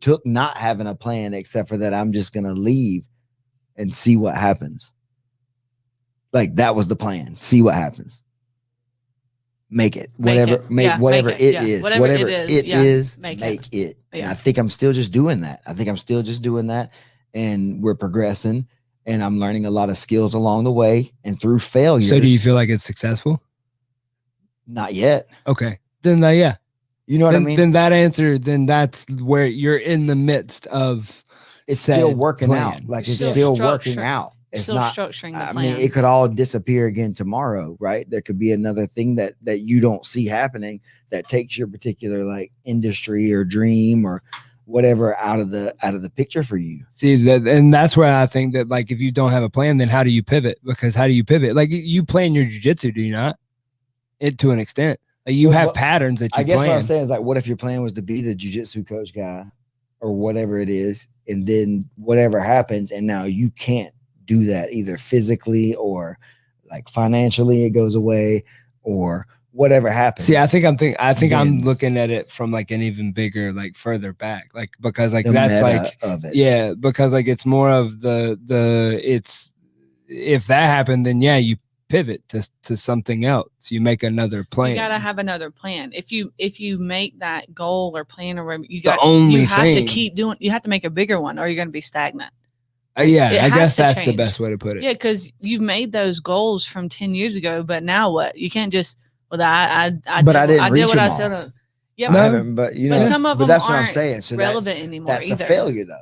took not having a plan except for that I'm just gonna leave and see what happens. Like that was the plan. See what happens. Make it. Whatever it is.
Whatever it is,
make
make
it. And
Yeah.
I think I'm still just doing that. And we're progressing and I'm learning a lot of skills along the way and through failures.
So do you feel like it's successful?
Not yet.
Okay. Then yeah.
You know what I mean?
Then that answer, then that's where you're in the midst of
It's still
said
working
plan.
out. Like
You're
it's
still
still
structure-
working out. It's
Still
not
structuring the
I
plan.
mean, it could all disappear again tomorrow, right? There could be another thing that you don't see happening that takes your particular like industry or dream or whatever out of the picture for you.
See that, and that's where I think that like if you don't have a plan, then how do you pivot? Because how do you pivot? Like you plan your jujitsu, do you not? It to an extent. Like you have patterns that you
I guess
plan.
what I'm saying is like, what if your plan was to be the jiu-jitsu coach guy or whatever it is, and then whatever happens, and now you can't do that either physically or like financially, it goes away or whatever happens.
See, I think I'm looking at it from like an even bigger, like further back, like because like
the
that's
meta
like
of it.
yeah, because like it's more of the it's if that happened, then yeah, you pivot to something else. You make another plan.
You gotta have another plan. If you make that goal or plan or whatever, you have to keep doing. You have to make a bigger one, or you're gonna be stagnant.
Yeah,
It
I
has
guess
to
that's the
change.
best way to put it.
Yeah, because you've made those goals from 10 years ago, but now what? You can't just I
didn't reach
what I
them
said.
all.
Yeah,
I haven't, but you know,
but some of them
that's what I'm
aren't
saying. So
relevant anymore.
that's
either.
a failure though.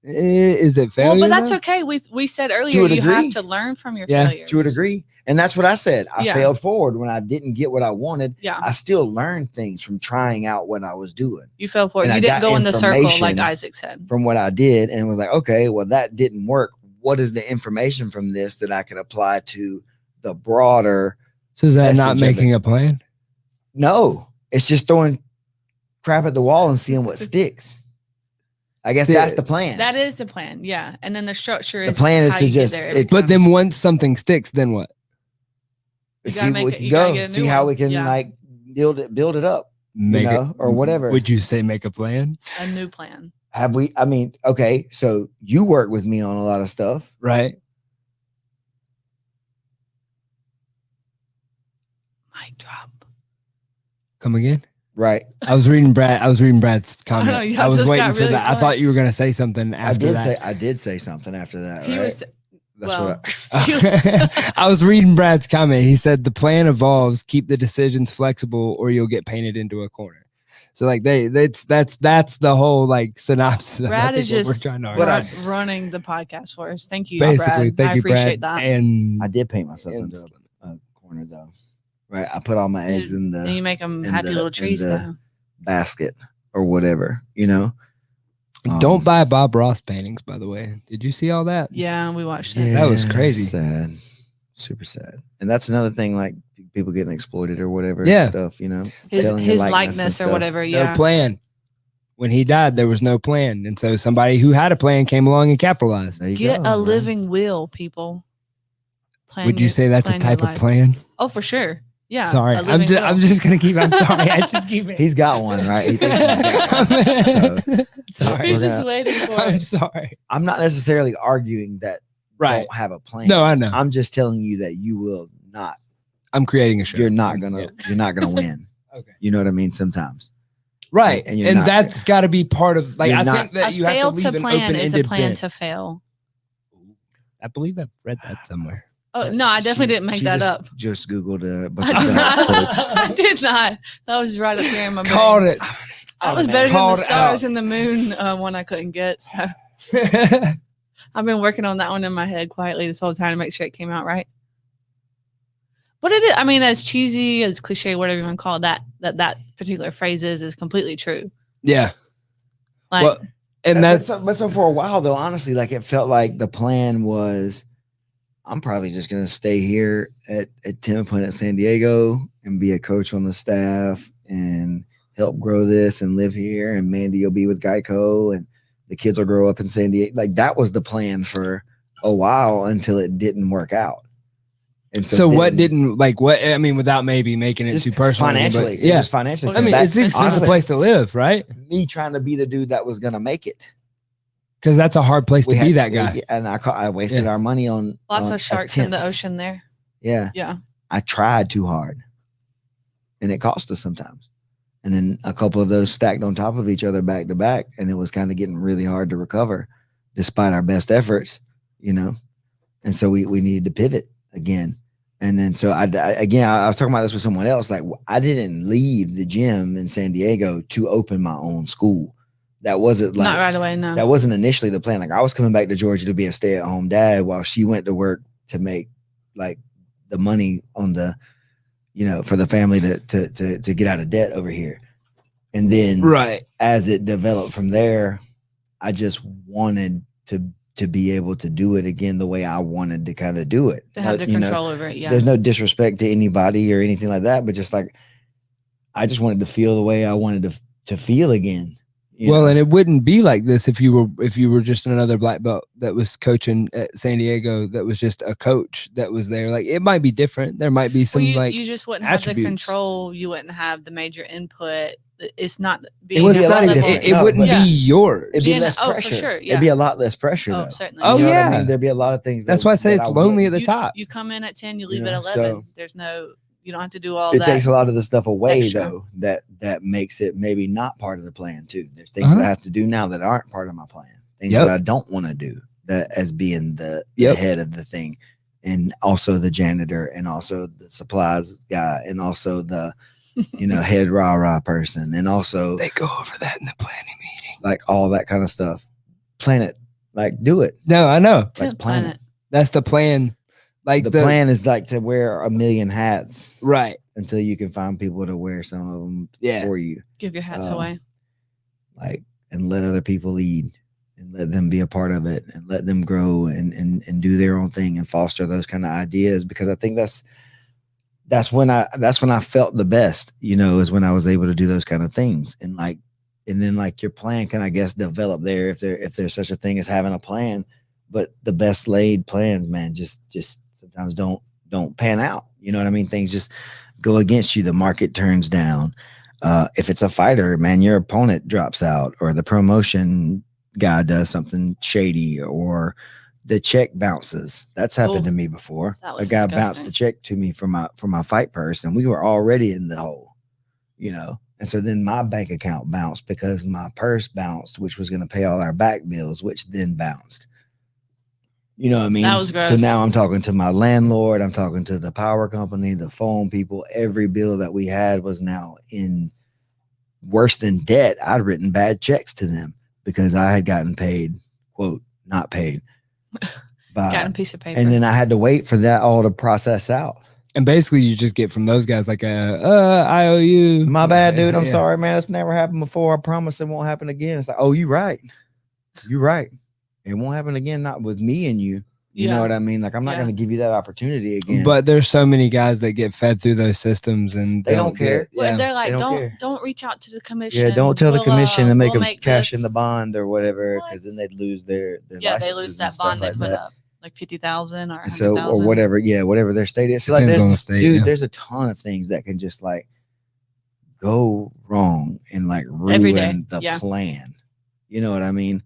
Is it failure?
Well, but that's
though?
okay. We said
To
earlier
a
you have
degree.
to learn from your
Yeah,
failures.
To a degree. And that's what I said. I
Yeah.
failed forward when I didn't get what I wanted.
Yeah,
I still learned things from trying out what I was doing
you fell for it.
and I
You didn't
got
go in the circle like
information
Isaac said.
from what I did. And it was like, okay, well, that didn't work. What is the information from this that I could apply to the broader?
So is that
message
not
of
making
it?
a plan?
No, it's just throwing crap at the wall and seeing what sticks. I guess that's the plan.
That is the plan. Yeah, and then the structure
The
is
plan is
how
to
you get
just-
there every
But
time.
then once something sticks, then what?
You
see
gotta
where
make
we
it-
can
you gotta
go.
get a
See
new
how
one.
we can
Yeah.
like build it up.
Make
know,
it
or whatever.
Would you say make a plan?
a new plan.
Have we? I mean, okay, so you work with me on a lot of stuff.
Right.
Mic drop.
Come again?
Right.
I was reading Brad's comment.
know,
I,
y'all
was
just
waiting
got
for
really
that. I
quiet.
thought you were gonna say something after
I did say something after that.
He
right?
was
That's
well,
what I,
I was reading Brad's comment. He said the plan evolves, keep the decisions flexible, or you'll get painted into a corner. So like that's the whole like synopsis. of, I
Brad
think,
is
what we're
just
trying to
But
argue.
running the podcast for us. Thank you,
Basically,
Brad.
thank
I
you,
appreciate
Brad.
that.
And
I did paint myself
and-
into a corner though. Right. I put all my eggs in
And you
the
make them
in
happy
the-
little
in
trees
the-
though.
basket or whatever, you know.
don't buy Bob Ross paintings, by the way. Did you see all that?
Yeah, we watched it.
Yeah,
That was crazy.
Sad. Super sad. And that's another thing, like people getting exploited or whatever
Yeah.
stuff, you know.
His
selling your and
likeness or
stuff.
whatever.
No
Yeah.
plan. When he died, there was no plan. And so somebody who had a plan came along and capitalized.
There you
Get
go,
a
man.
living will, people. Plan
Would you
your-
say that's a
plan your
type of
life.
plan?
Oh, for sure. Yeah.
Sorry.
a
I'm
living
just,
will.
I'm just going to keep, I'm sorry. I just keep it.
He's got one, right? He thinks he's got one. So
sorry.
He's
we're
just
gonna-
waiting for
I'm
it.
sorry.
I'm not necessarily arguing that
Right.
don't have a plan.
No, I know.
I'm just telling you that you will not
I'm creating a show.
you're not gonna win.
Okay.
You know what I mean? Sometimes.
Right.
And
And,
you're not-
that's got to be part of, like,
You're
I
not-
think that
A
you have
fail
to
to
leave an
plan is a
open-ended
plan
bit.
to fail.
I believe I've read that somewhere.
Oh no, I definitely didn't make that up.
Just Googled a bunch
I
of
did,
that
not,
quotes.
I did not. That was right up here in my brain.
Called it.
That was
man.
better than the
Called
stars
out.
and the moon one I couldn't get. So I've been working on that one in my head quietly this whole time to make sure it came out right. But it is, I mean, as cheesy, as cliche, whatever you want to call it, that particular phrase is completely true.
Yeah.
Like,
Well, and that's
but so for a while though, honestly, like it felt like the plan was, I'm probably just gonna stay here at Tim Point at San Diego and be a coach on the staff and help grow this and live here. And Mandy will be with Geico and the kids will grow up in San Diego. Like that was the plan for a while until it didn't work out. And
so what
then-
didn't, like, what, I mean, without maybe making it
just
too personal.
financially,
but yeah.
just financially.
I mean,
That-
it's an expensive
honestly,
place to live, right?
me trying to be the dude that was gonna make it.
Because that's a hard place to
We
be
had-
that guy.
and I wasted
Yeah.
our money on
lots
on
of sharks in the
attempts.
ocean there.
Yeah.
Yeah.
I tried too hard and it cost us sometimes. And then a couple of those stacked on top of each other back to back. And it was kind of getting really hard to recover despite our best efforts, you know? And so we needed to pivot again. And then, so I was talking about this with someone else. Like I didn't leave the gym in San Diego to open my own school. That wasn't like,
Not right away, no.
that wasn't initially the plan. Like I was coming back to Georgia to be a stay-at-home dad while she went to work to make like the money on the, you know, for the family to get out of debt over here. And then
Right.
as it developed from there, I just wanted to be able to do it again the way I wanted to kind of do it.
To have the
You know,
control over it, yeah.
there's no disrespect to anybody or anything like that, but just like I just wanted to feel the way I wanted to feel again. you
Well,
know?
and it wouldn't be like this if you were just another black belt that was coaching at San Diego, that was just a coach that was there. Like it might be different. There might be some
Well, you,
like
you just wouldn't have the
attributes.
control. You wouldn't have the major input. It's not
it
being
was
be a
not
lot
even,
different.
it
No,
wouldn't
but-
be yours.
It'd be
being-
less
oh, for
pressure.
sure,
It'd
yeah.
be a lot less pressure
Oh,
though.
certainly.
Oh,
You know what I
yeah.
mean? There'd be a lot of things.
That's why I say
that
it's lonely at
wouldn't-
the top.
You come in at 10, you
You
leave
know,
at 11.
so-
There's no, you don't have to do all
It
that.
takes a lot of the stuff away
extra.
though that makes it maybe not part of the plan too. There's things
Uh-huh.
that I have to do now that aren't part of my plan. Things
Yep.
that I don't want to do that as being the
Yep.
head of the thing, and also the janitor, and also the supplies guy, and also the head rah person, and also
They go over that in the planning meeting.
like all that kind of stuff. Plan it, like do it.
No, I know.
Like plan it.
That's the plan. Like
The plan is like to wear a million hats
right?
until you can find people to wear some of them
Yeah.
for you.
Give your hats
Um,
away.
Like, and let other people lead and let them be a part of it and let them grow and do their own thing and foster those kind of ideas, because I think that's when I felt the best, is when I was able to do those kind of things. And then your plan can, I guess, develop there if there's such a thing as having a plan. But the best laid plans, man, just sometimes don't pan out. You know what I mean? Things just go against you. The market turns down. If it's a fighter, man, your opponent drops out, or the promotion guy does something shady, or the check bounces. That's happened
Oh,
to me before.
that
A
was
guy
disgusting.
bounced a check to me for my fight purse, and we were already in the hole, And so then my bank account bounced because my purse bounced, which was going to pay all our back bills, which then bounced. You know what I mean?
That was
So
gross.
now I'm talking to my landlord. I'm talking to the power company, the phone people. Every bill that we had was now in worse than debt. I'd written bad checks to them because I had gotten paid, quote, not paid.
Got a piece of paper.
And then I had to wait for that all to process out.
And basically, you just get from those guys like I owe you.
My bad, dude. I'm
Yeah.
sorry, man. It's never happened before. I promise it won't happen again. It's like, oh, you're right. You're right. It won't happen again. Not with me and you. You know
Yeah.
what I mean? Like, I'm not
Yeah.
going to give you that opportunity again.
But there's so many guys that get fed through those systems and
They don't care.
get-
Well,
yeah.
they're like,
They don't
don't
care.
reach out to the commission.
yeah, don't tell the
We'll,
commission to make
we'll
them cash in the
this.
bond or whatever,
What?
because then they'd lose their
Yeah, they
licenses
lose
and
that
stuff
bond they
like
put
that.
up, like 50,000 or
And so,
100,000.
or whatever. Yeah, whatever their state is. So like,
Depends on the
there's,
state,
dude,
yeah.
there's a ton of things that can just like go wrong and like
Every day,
ruin the
yeah.
plan. You know what I mean?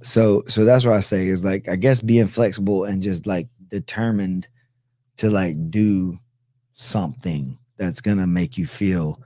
So that's what I say is like, I guess being flexible and just like determined to like do something that's gonna make you feel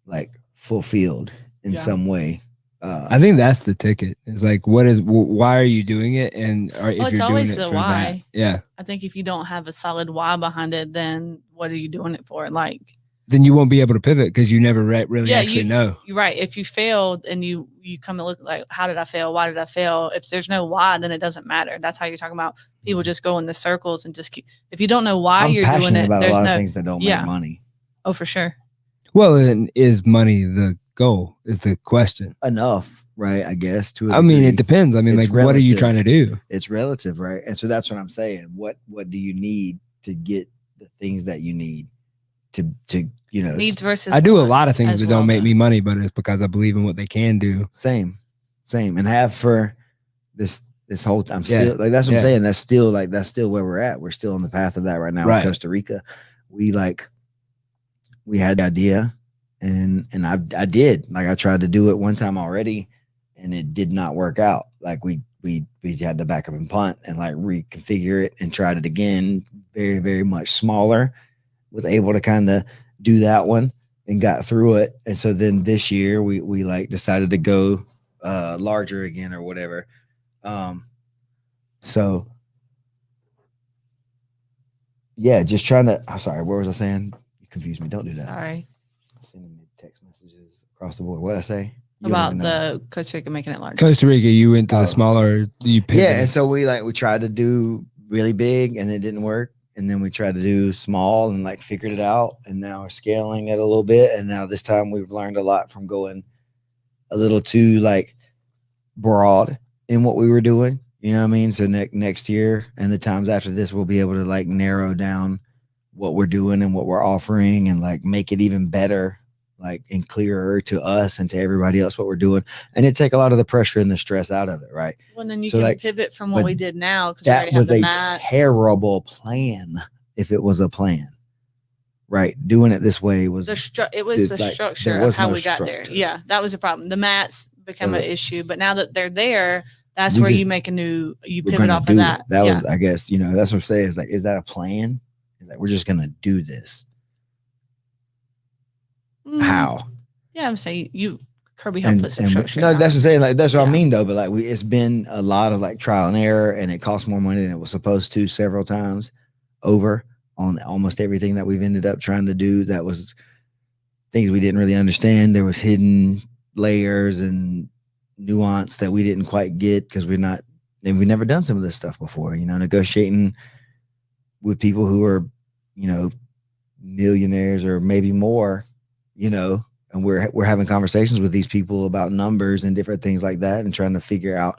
like fulfilled in
Yeah.
some way.
I think that's the ticket. It's like, why are you doing it? And or if
Well, it's
you're doing
always
it
the
for
why.
that, yeah,
I think if you don't have a solid why behind it, then what are you doing it for? Like,
then you won't be able to pivot because you never really
Yeah,
actually know.
you're right. If you failed and you come and look like, how did I fail? Why did I fail? If there's no why, then it doesn't matter. That's how you're talking about people just go in the circles and just keep. If you don't know why
I'm
you're doing
passionate
it,
about a
there's
lot
no.
of things that don't
Yeah.
make money.
Oh, for sure.
Well, and is money the goal? Is the question.
Enough, right? I guess to a
I mean,
degree.
it depends. I mean,
It's
like, what are you
relative.
trying to do?
It's relative, right? And so that's what I'm saying. What do you need to get the things that you need to
Needs versus.
I do a
want
lot of things
as
that
well,
don't make
though.
me money, but it's because I believe in what they can do.
same, and have for this whole time.
Yeah.
Still, like that's what
Yeah.
I'm saying. That's still where we're at. We're still on the path of that right now
Right.
in Costa Rica. We had the idea, and I did. Like I tried to do it one time already, and it did not work out. Like we had to back up and punt and like reconfigure it and tried it again, very, very much smaller. Was able to kind of do that one and got through it. And so then this year we like decided to go larger again or whatever. So yeah, just trying to. I'm sorry, what was I saying? You confused me. Don't do that.
Sorry
Sending me text messages across the board. What did I say? You don't
about
even know.
the Costa Rica making it larger.
Costa Rica, you went to
Oh.
the smaller. You picked
Yeah, and so we tried to do really big and it didn't work. And then we tried to do small and like figured it out. And now we're scaling it a little bit. And now this time we've learned a lot from going a little too like broad in what we were doing. You know what I mean? So next year and the times after this, we'll be able to like narrow down what we're doing and what we're offering and like make it even better, like and clearer to us and to everybody else what we're doing. And it take a lot of the pressure and the stress out of it, right?
Well, then you
So,
can
like,
pivot from
but
what we did now because we
That
already have
was
the
a
mats.
terrible plan if it was a plan, right? Doing it this way was
It was
It's
the
like,
structure
there
of
was
how
no
we got there.
structure.
Yeah, that was a problem. The mats became
So
an issue, but now that they're there, that's
We
where
just-
you make you
we're
pivot
gonna
off
do
of
it.
that.
That
yeah.
was, I guess, that's what I'm saying. Is like, is that a plan? Is like we're just gonna do this? How?
Yeah, I'm saying Kirby helped put some structure.
no,
down.
that's what I'm saying. Like that's what I
Yeah.
mean, though. But like, it's been a lot of like trial and error, and it costs more money than it was supposed to several times over on almost everything that we've ended up trying to do. That was things we didn't really understand. There was hidden layers and nuance that we didn't quite get because we've never done some of this stuff before. Negotiating with people who are, millionaires or maybe more, and we're having conversations with these people about numbers and different things like that and trying to figure out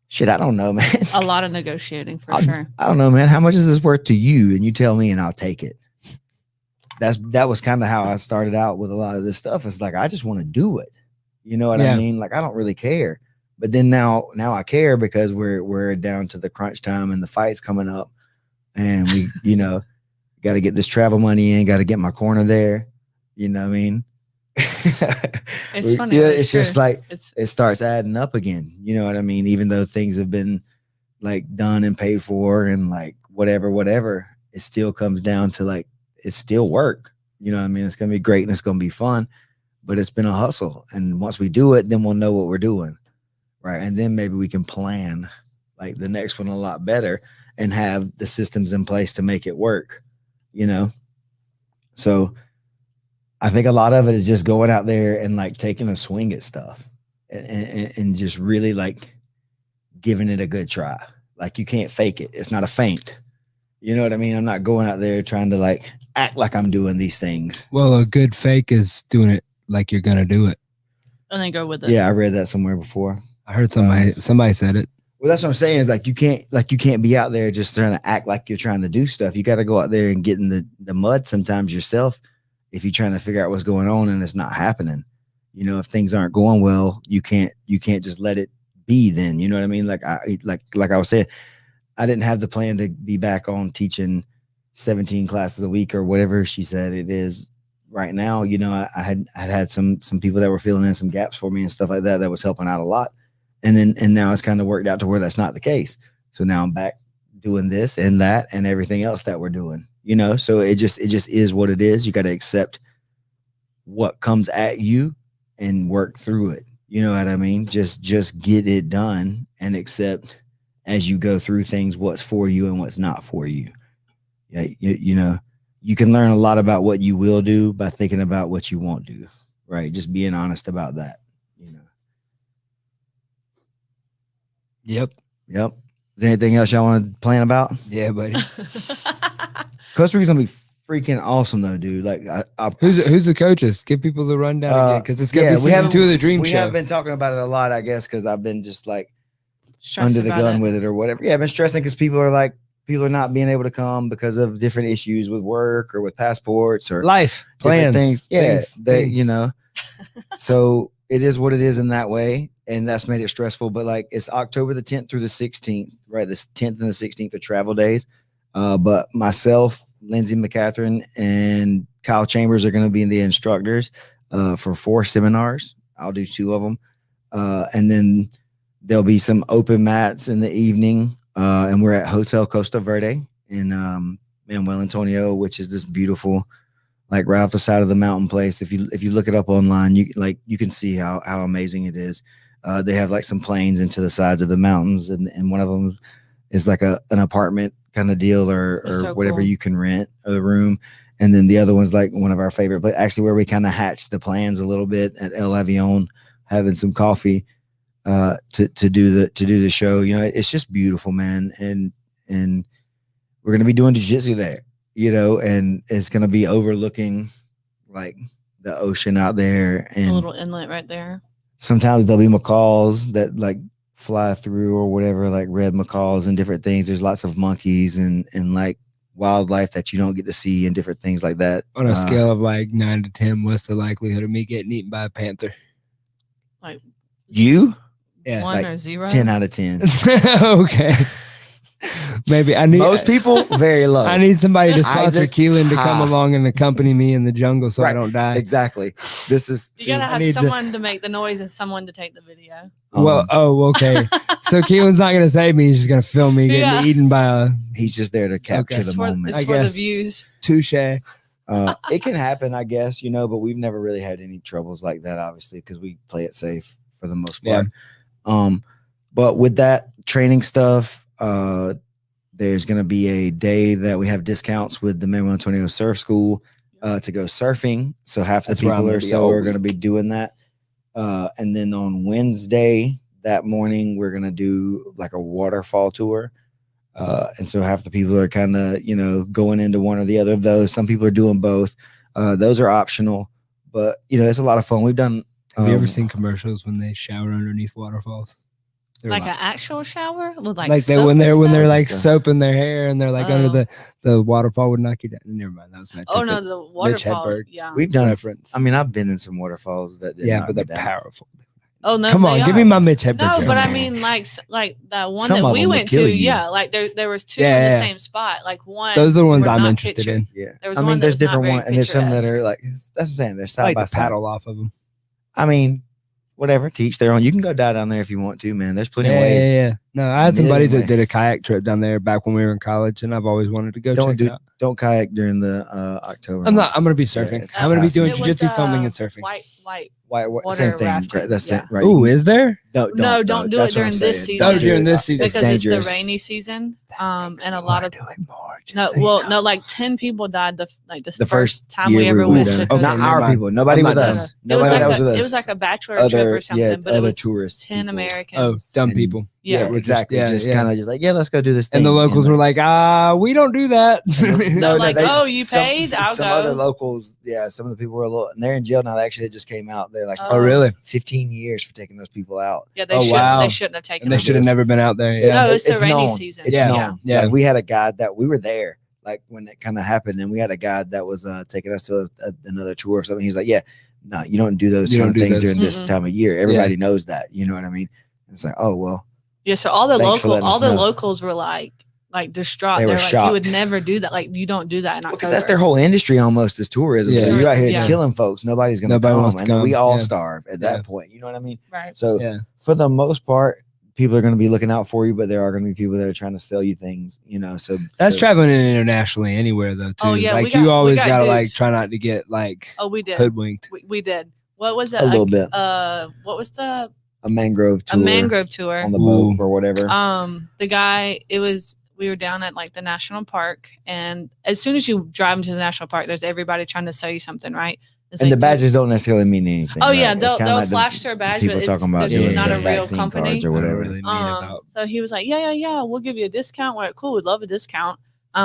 shit. I don't know, man.
A lot of negotiating for sure.
I don't know, man. How much is this worth to you? And you tell me and I'll take it. That was kind of how I started out with a lot of this stuff. It's like, I just want to do it. You know what I
Yeah.
mean? Like, I don't really care. But then now I care because we're down to the crunch time and the fight's coming up and we, got to get this travel money in, got to get my corner there. You know what I mean?
It's funny.
Yeah,
but
it's just
sure.
like
It's
it starts adding up again. You know what I mean? Even though things have been like done and paid for and like whatever, it still comes down to like it's still work. You know what I mean? It's gonna be great and it's gonna be fun, but it's been a hustle. And once we do it, then we'll know what we're doing. Right. And then maybe we can plan like the next one a lot better and have the systems in place to make it work, So I think a lot of it is just going out there and like taking a swing at stuff and just really like giving it a good try. Like you can't fake it. It's not a feint. You know what I mean? I'm not going out there trying to like act like I'm doing these things.
Well, a good fake is doing it like you're gonna do it.
and then go with it.
Yeah, I read that somewhere before.
I heard somebody said it.
Well, that's what I'm saying is like you can't be out there just trying to act like you're trying to do stuff. You got to go out there and get in the mud sometimes yourself if you're trying to figure out what's going on and it's not happening. If things aren't going well, you can't just let it be then. You know what I mean? Like I was saying, I didn't have the plan to be back on teaching 17 classes a week or whatever she said it is right now. I had some people that were filling in some gaps for me and stuff like that was helping out a lot. And now it's kind of worked out to where that's not the case. So now I'm back doing this and that and everything else that we're doing, you know, so it just is what it is. You got to accept what comes at you and work through it. You know what I mean? Just get it done and accept as you go through things, what's for you and what's not for you. Yeah. You know, you can learn a lot about what you will do by thinking about what you won't do, right? Just being honest about that, you know?
Yep.
Is there anything else y'all want to plan about?
Yeah, buddy.
Costa Rica's gonna be freaking awesome though, dude. Like,
Who's the coaches? Give people the rundown again, because it's gonna be season 2 of the Dream
we
Show.
have been talking about it a lot, I guess, because I've been just like
Stressed
under the
about
gun
it.
with it or whatever. Yeah, I've been stressing because people are not being able to come because of different issues with work or with passports or
Life
different
plans,
things. Yeah,
things.
you know. So it is what it is in that way, and that's made it stressful. But like, it's October the 10th through the 16th, right? The 10th and the 16th are travel days. But myself, Lindsay McCatherine, and Kyle Chambers are going to be the instructors for 4 seminars. I'll do 2 of them, and then there'll be some open mats in the evening. And we're at Hotel Costa Verde in Manuel Antonio, which is this beautiful, like right off the side of the mountain place. If you look it up online, you can see how amazing it is. They have like some planes into the sides of the mountains, and one of them is like an apartment kind of deal or
so
whatever
cool.
you can rent the room. And then the other one's like one of our favorite, but actually where we kind of hatched the plans a little bit at El Avion, having some coffee to do the show. You know, it's just beautiful, man. And we're going to be doing jiu-jitsu there, you know, and it's going to be overlooking like the ocean out there. And
A little inlet right there.
sometimes there'll be macaws that like fly through or whatever, like red macaws and different things. There's lots of monkeys and like wildlife that you don't get to see and different things like that.
On a scale of like 9 to 10, what's the likelihood of me getting eaten by a panther?
Like
You?
Yeah,
1
like
or 0.
10 out of 10.
Okay. Maybe I need
Most people, very low.
I need somebody to sponsor
Isaac,
Keelan to come
ha.
along and accompany me in the jungle so I
Right.
don't die.
Exactly. This is
You gotta
I
have
need to-
someone to make the noise and someone to take the video.
Well, okay. So Keelan's not gonna save me; he's just gonna film me getting
Yeah.
eaten by a
he's just there to capture
Okay.
the
It's for,
moment.
I
it's for the
guess.
views.
touche.
It can happen, I guess, you know, but we've never really had any troubles like that, obviously, because we play it safe for the most part. But with that training stuff, there's going to be a day that we have discounts with the Manuel Antonio Surf School to go surfing. So half the
That's where I'm
people
gonna
or
be
so
all
are going to
week.
be doing that. And then on Wednesday that morning, we're going to do like a waterfall tour. And so half the people are kind of, you know, going into one or the other of those. Some people are doing both. Those are optional, but you know, it's a lot of fun. We've done.
Have you ever seen commercials when they shower underneath waterfalls? They're
Like an actual shower with like
they
soap
when
and
they're
stuff?
like
Stuff.
soaping their hair and they're like under
Oh.
the waterfall would knock you down. Never mind, that was my
Oh no,
typical
the waterfall.
Hedberg.
Yeah.
We've done.
reference.
I mean, I've been in some waterfalls that did
yeah,
knock
but
me
they're
down.
powerful.
Oh no,
Come on,
they
give
are.
me my Mitch Hedberg.
No,
Some
but I
of them.
mean, like that one
Some
that
of
we
them will
went
kill
to.
you.
Yeah, like there was 2
Yeah,
in the
yeah.
same spot. Like one.
Those are the ones
were
I'm
not
interested
pictured.
in.
Yeah,
There was
I
one
mean,
that
there's
was not
different
very
ones, and there's some that
picturesque.
are like that's what I'm saying. They're
I
side
like
by
to
side.
paddle off of them.
I mean, whatever, teach their own. You can go die down there if you want to, man. There's plenty of
Yeah,
ways.
yeah. No, I had some
Million
buddies that
ways.
did a kayak trip down there back when we were in college, and I've always wanted to go check it out.
Don't kayak during the October.
I'm
month.
not. I'm gonna be surfing.
it's
I'm gonna be
awesome.
doing
It was,
jiu-jitsu, filming, and surfing.
White.
Why,
water
same thing.
rafting,
Right? That's
yeah.
it. Right.
Ooh, is there?
No,
don't do it
That's what I'm
during this
saying.
season.
Don't
Oh,
do
during
it.
this season.
Because it's the
dangerous.
rainy season. And a
I
lot
wanna
of
do it more. just
no,
so you
well,
know.
no, like 10 people died the
The
first time
year
we ever
we
went
done
to
it.
go
Not
to
our
Never
people. Nobody
I'm
with
not
us.
done.
It was
Nobody
like
that was with us.
it was like a bachelor trip or something, but it
other
was
tourists.
10
people.
Americans.
Dumb
And-
people.
Yeah,
we're
exactly. Just
yeah.
kind of just like, yeah, let's go do this thing.
And the locals were like, we don't do that.
No, like, oh, you
some-
paid? I'll
some
go.
other locals, yeah, some of the people were a little, and they're in jail now. They actually just came out. They're like,
Oh, really?
15 years for taking those people out.
Yeah, they
Oh,
shouldn't.
wow.
They shouldn't have taken.
And they
them.
should have never been out there.
Yeah.
Yeah.
No, it's the rainy
known.
season.
It's
Yeah.
known.
Yeah.
Like we had a guide that we were there, like when it kind of happened, and we had a guide that was taking us to another tour or something. He's like, yeah, no, you don't do those
You
kind
don't
of
do
things
those.
during this
Mm-mm.
time of year. Everybody knows that. You know what I mean? And it's like, oh well,
Yeah, so all the
Thanks for letting us know.
locals were like distraught.
They were
They're like,
shocked.
you would never do that. Like you don't do that in October.
because that's their whole industry almost is tourism.
Yeah.
So you're out here
Yeah.
killing folks. Nobody's gonna
Nobody
come,
wants to
and then we
come.
all
Yeah.
starve at
Yeah.
that point. You know what I mean?
right.
So
Yeah.
for the most part, people are going to be looking out for you, but there are going to be people that are trying to sell you things, you know. So
That's traveling internationally anywhere though too.
Oh, yeah,
like
we
you
got-
always
we got
gotta like
duped.
try not to get like
Oh, we did.
hoodwinked.
We did. What was it?
A little bit.
What was the
a mangrove
a
tour
mangrove tour?
on the boat
Ooh.
or whatever.
The guy, we were down at like the national park, and as soon as you drive into the national park, there's everybody trying to sell you something, right? It's
And
like,
the badges don't necessarily mean anything.
Oh
right?
yeah,
It's
they'll
kinda like the
flash their badge,
people
but it's
talking about
just
the
not a real
vaccine
company.
cards or
I don't
whatever.
really mean about.
So he was like, yeah, we'll give you a discount. We're like, cool, we'd love a discount.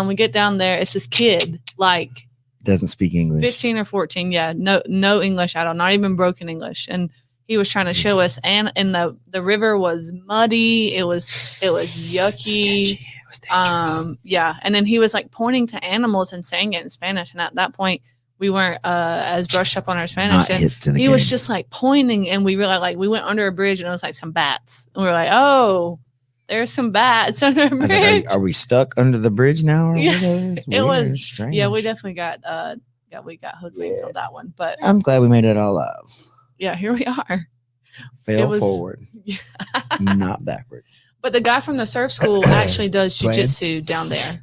We get down there, it's this kid, like
Doesn't speak English.
15 or 14, yeah, no English at all, not even broken English, and he was trying to show us, and the river was muddy, it was yucky.
Sketchy. It was dangerous.
Yeah, and then he was like pointing to animals and saying it in Spanish, and at that point we weren't as brushed up on our Spanish,
Not
and
hip to the
he
game.
was just like pointing, and we realized like we went under a bridge and it was like some bats, and we were like, oh, there's some bats under a
I was
bridge.
like, are we stuck under the bridge now? Or
Yeah,
whatever? It's
it was-
weird, strange.
Yeah, we definitely got hoodwinked
Yeah.
on that one, but
I'm glad we made it all up.
yeah, here we are.
Fail
was-
forward, not backwards.
But the guy from the surf school actually does
Playing.
jujitsu down there.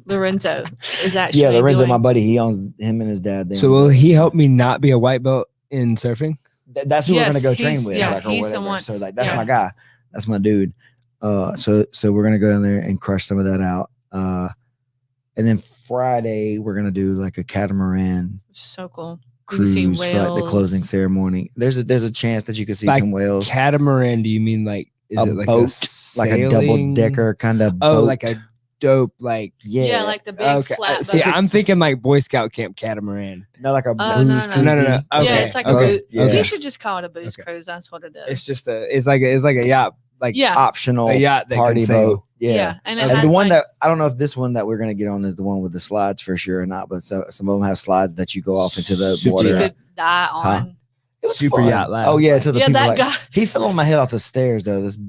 Lorenzo is actually
Yeah, Lorenzo,
doing,
my buddy, he owns him and his dad.
So will he help me not be a white belt in surfing?
That's who
Yes,
we're gonna go train
he's-
with,
yeah,
like or
he's
whatever.
someone-
So like that's
yeah.
my guy. That's my dude. So we're gonna go down there and crush some of that out. And then Friday we're gonna do like a catamaran
so cool. You can see
cruise for like the
whales.
closing ceremony. There's a chance that you could see
Like
some whales.
Catamaran? Do you mean like is
A
it like
boat, like a double
sailing?
decker kind of
Oh,
boat.
like a dope like.
Yeah, like the big
Okay,
flat.
see,
boats.
I'm thinking like Boy Scout camp catamaran.
no, like a
Oh,
booze
no.
cruise.
No.
Yeah,
Okay,
it's like
okay,
a boot.
okay.
You should just call it a booze
Okay.
cruise. That's what it is.
It's just it's like a yacht, like
yeah,
optional
a yacht that
party
can sail.
boat. Yeah.
and it
And
has
the one
like,
that I don't know if this one that we're gonna get on is the one with the slides for sure or not, but some of them have slides that you go off into the
Super
water.
you
yacht.
could die on.
It was
Super
fun.
yacht lounge.
Oh yeah, to the
Yeah,
people
that
like
guy.
he fell on my head off the stairs though. This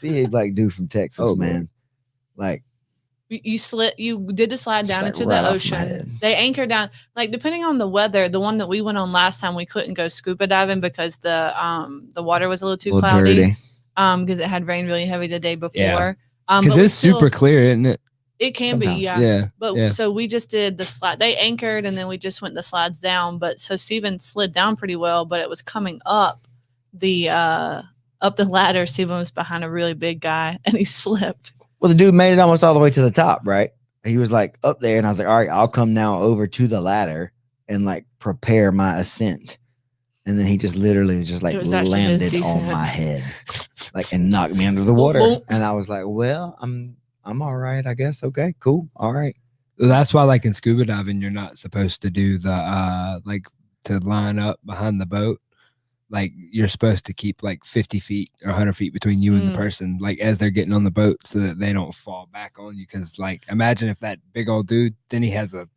big like dude from Texas,
Oh,
man. Like
You did the slide
just,
down
like,
into
right
the
off my
ocean.
head.
They anchor down, like depending on the weather. The one that we went on last time, we couldn't go scuba diving because the water was a little too
little
cloudy.
dirty.
Because it had rained really heavy the day before.
Yeah.
But
Because
we
it's super
still-
clear, isn't it?
It can
Sometimes.
be, yeah.
Yeah.
But
yeah.
so we just did the slide. They anchored and then we just went the slides down. But so Steven slid down pretty well, but it was coming up the ladder. Steven was behind a really big guy and he slipped.
Well, the dude made it almost all the way to the top, right? He was like up there, and I was like, all right, I'll come now over to the ladder and like prepare my ascent. And then he just literally just like
It was actually his
landed on
descent.
my head, like and knocked me under the
Boom,
water.
boom.
And I was like, well, I'm all right, I guess. Okay, cool. All right.
That's why, like in scuba diving, you're not supposed to do the like to line up behind the boat. Like you're supposed to keep like 50 feet or 100 feet between you and the
Mm.
person, like as they're getting on the boat, so that they don't fall back on you. Because like, imagine if that big old dude, then he has a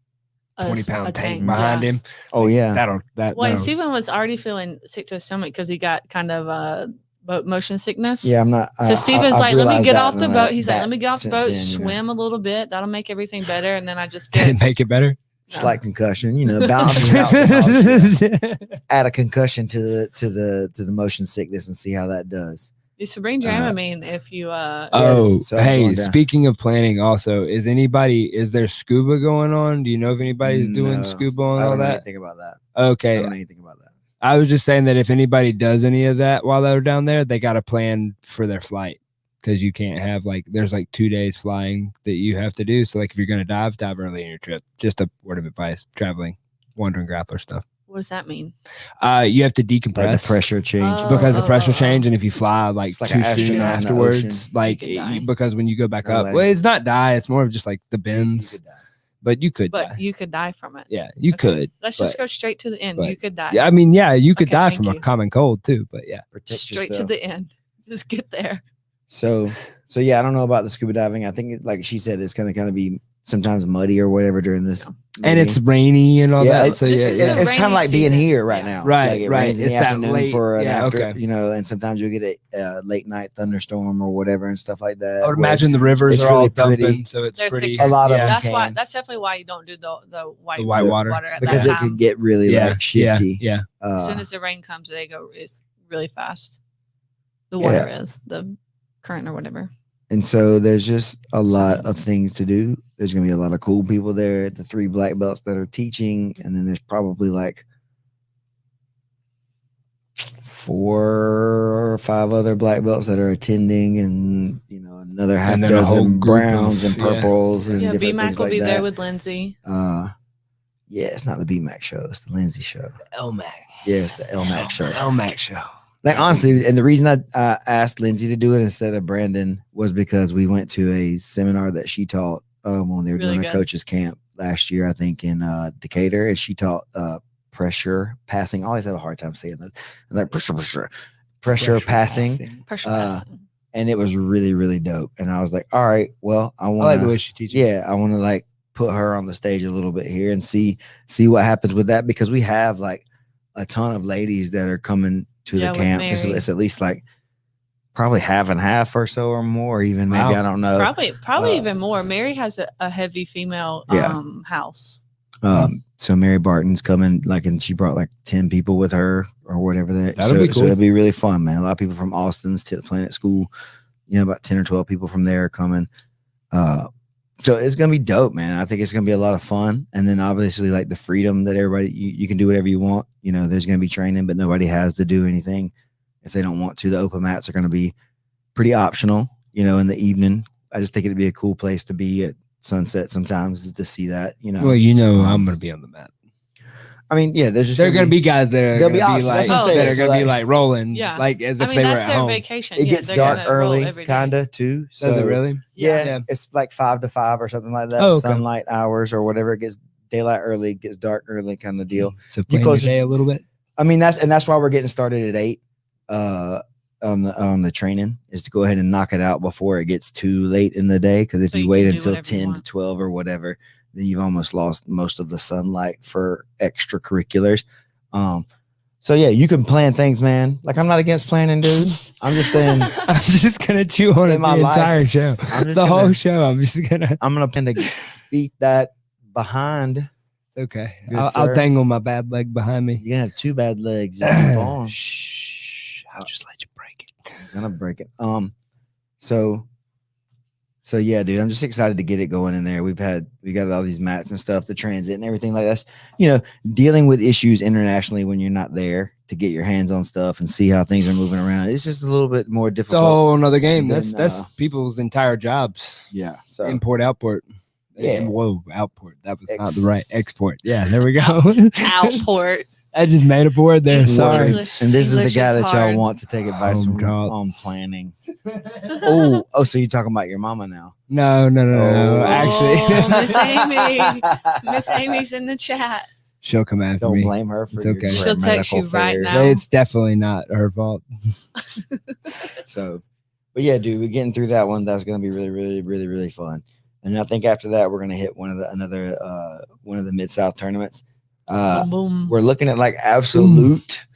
20-pound tank behind him.
Oh yeah.
That
Well, and
that'll-
Steven was already feeling sick to his stomach because he got kind of boat motion sickness.
Yeah, I'm not.
So Steven's like, let me get off the boat. He's like,
that
let me get off the
since
boat,
then, you know.
swim a little bit. That'll make everything better. And then I just
Did
get
it make it better?
Slight concussion, you know, balances out. the motion. Add a concussion to the motion sickness and see how that does.
you should bring Dramamine if you
Oh,
so I'm
hey,
going down.
speaking of planning, also, is there scuba going on? Do you know if anybody's doing
No,
scuba
I
and all
don't know
that?
anything about that.
Okay.
I don't know anything about that.
I was just saying that if anybody does any of that while they're down there, they got to plan for their flight because you can't have there's 2 days flying that you have to do. So like if you're going to dive early in your trip. Just a word of advice, traveling, wandering grappler stuff.
what does that mean?
You have to decompress
Like the pressure change.
Oh,
because the pressure
oh.
change. And if you fly
It's like
too
an
soon
astronaut in the
afterwards,
ocean.
You could die.
because when you go back
No
up,
way.
well, it's not die. It's more of just like the
You
bends,
could die.
but you could
But
die.
you could die from it.
Yeah, you
Okay.
could.
Let's just
but-
go straight to the end.
but-
You could die.
Yeah, I mean, yeah, you could
Okay,
die
thank
from
you.
a common cold too, but yeah.
Protect
Straight
yourself.
to the end. Just get there.
So yeah, I don't know about the scuba diving. I think like she said, it's gonna kind of be sometimes muddy or whatever during this.
And
maybe.
it's rainy and all
Yeah,
that. So
this
yeah,
is
yeah.
the
it's kind of
rainy
like being
season.
here right
Yeah.
now.
Right,
Like it
right.
rains in
It's
the
that
afternoon
late-
for an
yeah,
after,
okay.
you know, and sometimes you'll get a late night thunderstorm or whatever and stuff like that.
I would
where
imagine the rivers
it's
are all
really
dumping,
pretty.
so it's
They're
pretty.
thicker.
A lot of
yeah.
them
That's why.
can.
That's definitely why you don't do the white,
The white water.
at
because
that
it
time.
could get really
Yeah,
like shifty.
Yeah,
As soon
Uh,
as the rain comes, it's really fast. the water is, the current or whatever.
And so there's just a lot of things to do. There's going to be a lot of cool people there. The 3 black belts that are teaching. And then there's probably like 4 or 5 other black belts that are attending, and another half
And then a whole
dozen
group
browns and purples and
Yeah,
different
BMAC
things
will
like
be
that.
there with Lindsay.
Yeah, it's not the BMAC show, it's the Lindsay show.
LMAC.
Yeah, it's the LMAC show.
LMAC show.
Like honestly, and the reason I asked Lindsay to do it instead of Brandon was because we went to a seminar that she taught when they were
Really
doing
good.
a coaches camp last year, I think in Decatur, and she taught pressure passing. I always have a hard time saying that. Like pressure passing.
Pressure passing.
And it was really, really dope. And I was like, all right, well, I
I
want
like the
to,
way she teaches.
yeah, I want to like put her on the stage a little bit here and see what happens with that, because we have like a ton of ladies that are coming to
Yeah,
the
with
camp.
Mary.
It's at least like probably half and half or so or more, even maybe.
Wow.
I don't know.
Probably even more. Mary has a heavy female house.
So Mary Barton's coming, like, and she brought like 10 people with her or whatever.
That'll be cool.
So it'll be really fun, man. A lot of people from Austin's to the Planet School, about 10 or 12 people from there are coming. So it's gonna be dope, man. I think it's gonna be a lot of fun. And then obviously, like the freedom that everybody, you can do whatever you want. There's gonna be training, but nobody has to do anything if they don't want to. The open mats are gonna be pretty optional, in the evening. I just think it'd be a cool place to be at sunset sometimes, is to see that.
Well, I'm gonna be on the mat.
I mean, yeah, there's just
There are gonna be guys that are
They'll
gonna
be
be
options.
like
That's what I'm
that
saying.
are
So,
gonna be
like-
like rolling,
Yeah.
like as if
I mean,
they were
that's
at
their
home.
vacation.
It
Yeah,
gets
they're
dark
gonna roll
early,
every day.
kinda too. So
Does it really?
Yeah,
Yeah.
it's like 5 to 5 or something like that.
Oh, okay.
Sunlight hours or whatever. It gets daylight early, it gets dark early, kind of deal.
So plan your
close-
day a little bit.
I mean, that's why we're getting started at 8 on the training, is to go ahead and knock it out before it gets too late in the day. Because if
So
you
you
wait
can do
until
whatever you
10 to
want.
12 or whatever, then you've almost lost most of the sunlight for extracurriculars. So yeah, you can plan things, man. Like, I'm not against planning, dude. I'm just saying,
I'm just gonna chew on
In
it
my
the
life,
entire show.
I'm just
The whole
gonna,
show. I'm just gonna.
I'm gonna plan to beat that behind.
It's okay.
Good,
I'll
sir.
dangle my bad leg behind me.
You have 2 bad legs. You keep on.
Shh. I'll just let you break it.
I'm gonna break it. So yeah, dude, I'm just excited to get it going in there. We got all these mats and stuff, the transit and everything like that. Dealing with issues internationally when you're not there to get your hands on stuff and see how things are moving around. It's just a little bit more
It's a
difficult.
whole another game.
And
That's
then,
people's entire jobs.
Yeah. So
Import, outport.
Yeah.
Whoa, outport. That was not
Ex-
the right export. Yeah, there we go.
Outport.
I just made a board there. Sorry.
English.
and this is the
English
guy
is
that y'all
hard.
want to take advice
Oh,
from
God.
on planning. Oh, so you're talking about your mama now?
No.
Oh.
Actually,
Oh, Miss Amy. Miss Amy's in the chat.
she'll come after
Don't
me.
blame her for
It's
your
okay.
She'll text
medical
you right
affairs.
now.
But it's definitely not her fault.
So, but yeah, dude, we're getting through that one. That's going to be really, really, really, really fun. And I think after that, we're going to hit one of the Mid-South tournaments.
Boom, boom.
We're looking at like absolute.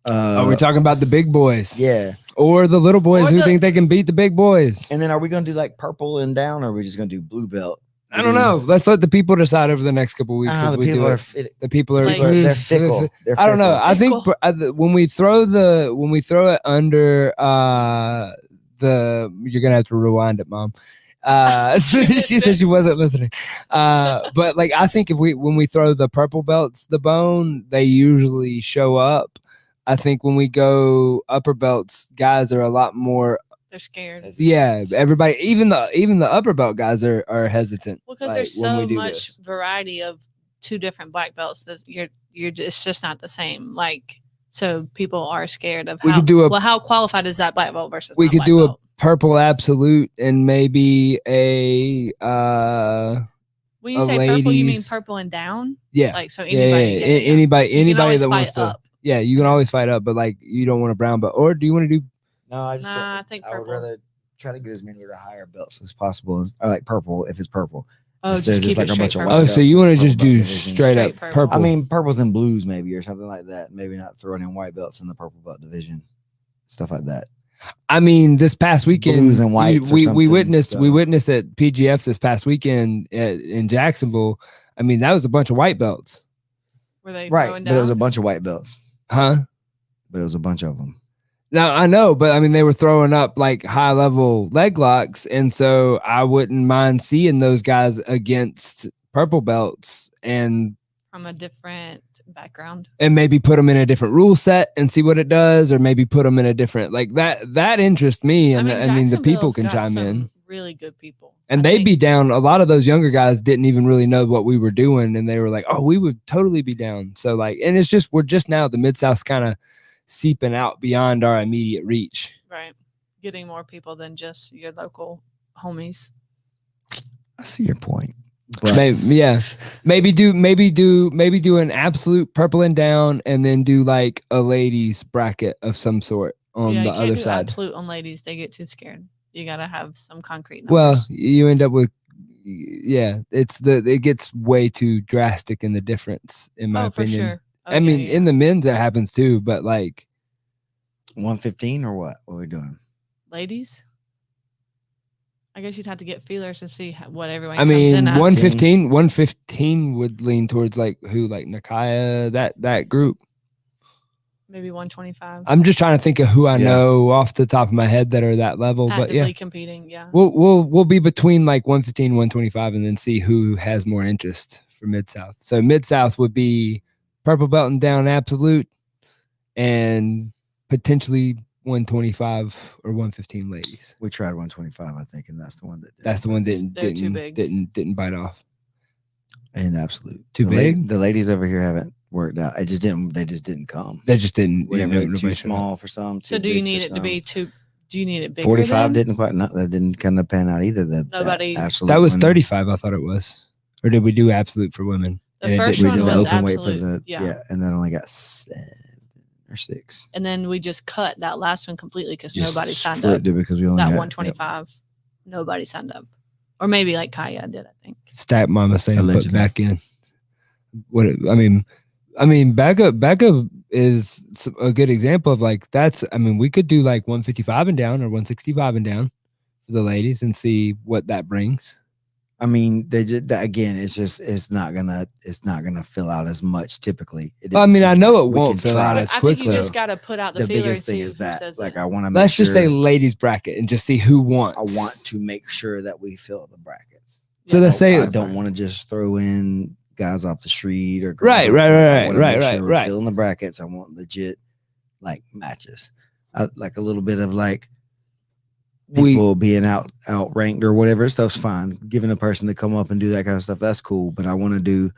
Are we talking about the big boys?
Yeah.
Or the little boys
Or
who
the-
think they can beat the big boys?
And then are we going to do like purple and down, or are we just going to do blue belt?
I don't know. Let's let the people decide over the next couple weeks.
Ah,
as
the
we
people
do
are
it. The people are
Like-
they're fickle. They're
I don't know.
fickle.
I think
Fickle.
when we throw it under you're gonna have to rewind it, Mom. She said she wasn't listening. But like I think when we throw the purple belts the bone, they usually show up. I think when we go upper belts, guys are a lot more.
They're scared.
Yeah, everybody, even the upper belt guys are hesitant.
Well, because
like,
there's
when we
so
do
much
this.
variety of 2 different black belts. It's just not the same. Like, so people are scared of
We
how
could do a-
how qualified is that black belt versus
We
not
could
black
do a
belt?
purple absolute and maybe a
When you
a
say purple, you mean
ladies-
purple and down?
yeah.
Like, so
Yeah,
anybody,
yeah,
can get it, yeah.
anybody,
You can
anybody
always
that wants
fight
to.
up.
Yeah, you can always fight up, but like you don't want a brown belt, or do you want to do?
No, I just
Nah, I think
I would
purple.
rather try to get as many of the higher belts as possible. I like purple if it's purple.
Oh,
Instead
just
of just
keep
like
it
a
straight
bunch of
purple.
white
Oh, so you want to
Purple
just
belt
do
division.
straight
Straight
up
purple.
purple?
I mean, purples and blues maybe, or something like that. Maybe not throwing in white belts in the purple belt division, stuff like that.
I mean, this past weekend,
Blues and whites or
we
something,
witnessed
so.
we witnessed at PGF this past weekend in Jacksonville. I mean, that was a bunch of white belts,
Were they
Right,
throwing
but it was a
down?
bunch of white belts.
huh?
But it was a bunch of them.
Now I know, but I mean, they were throwing up like high level leg locks, and so I wouldn't mind seeing those guys against purple belts and
from a different background.
maybe put them in a different rule set and see what it does, or maybe put them in a different like that interests me. And I mean the people
Jacksonville's
can
got
chime
some
in.
Really good people.
And
I
they'd
think.
be down. A lot of those younger guys didn't even really know what we were doing, and they were like, "Oh, we would totally be down." So like, and it's just we're just now the Mid-South's kind of seeping out beyond our immediate reach.
Right. Getting more people than just your local homies.
I see your point. But
Maybe do an absolute purple and down, and then do like a ladies bracket of some sort on
you
the
can't
other
do
side.
absolute on ladies. They get too scared. You got to have some concrete numbers.
Well, you end up with it gets way too drastic in the difference, in my opinion.
For sure.
I mean, in the men's that happens too, but like
115 or what? What are we doing?
Ladies? I guess you'd have to get feelers to see what everyone
I
comes
mean,
in at.
115 would lean towards like who, like Nakaya, that group.
Maybe 125.
I'm just trying to think of who I know off the top of my head that are that level.
Actively
but yeah,
competing. Yeah.
We'll be between like 115, 125, and then see who has more interest for Mid-South. So Mid-South would be purple belt and down absolute, and potentially 125 or 115 ladies.
We tried 125, I think, and that's the one that
didn't bite off.
And absolute
Too big.
The ladies over here haven't worked out. They just didn't come.
They just didn't.
Whatever, too small for some.
So do you need it to be too? Do you need it bigger?
45 didn't quite. Not that didn't kind of pan out either.
Nobody.
Absolute.
That was 35. I thought it was. Or did we do absolute for women?
The first one was absolute.
Yeah, and then only got 7 or 6.
And then we just cut that last one completely because nobody signed up.
Flipped it because we only
that
had
125. Nobody signed up, or maybe like Kaya did. I think.
Stat Mama saying
Allegedly.
Put back in. What I mean, back up is a good example of like that's. I mean, we could do like 155 and down or 165 and down for the ladies and see what that brings.
I mean, they just again, it's not gonna fill out as much typically.
I mean, I know it won't fill out as quickly.
I think you just got to put out the
biggest thing is that like I want to.
Let's just say ladies bracket and just see who wants.
I want to make sure that we fill the brackets.
So let's say
I don't want to just throw in guys off the street or
right.
Filling the brackets. I want legit like matches, like a little bit of like people being outranked or whatever stuff's fine. Giving a person to come up and do that kind of stuff, that's cool. But I want to do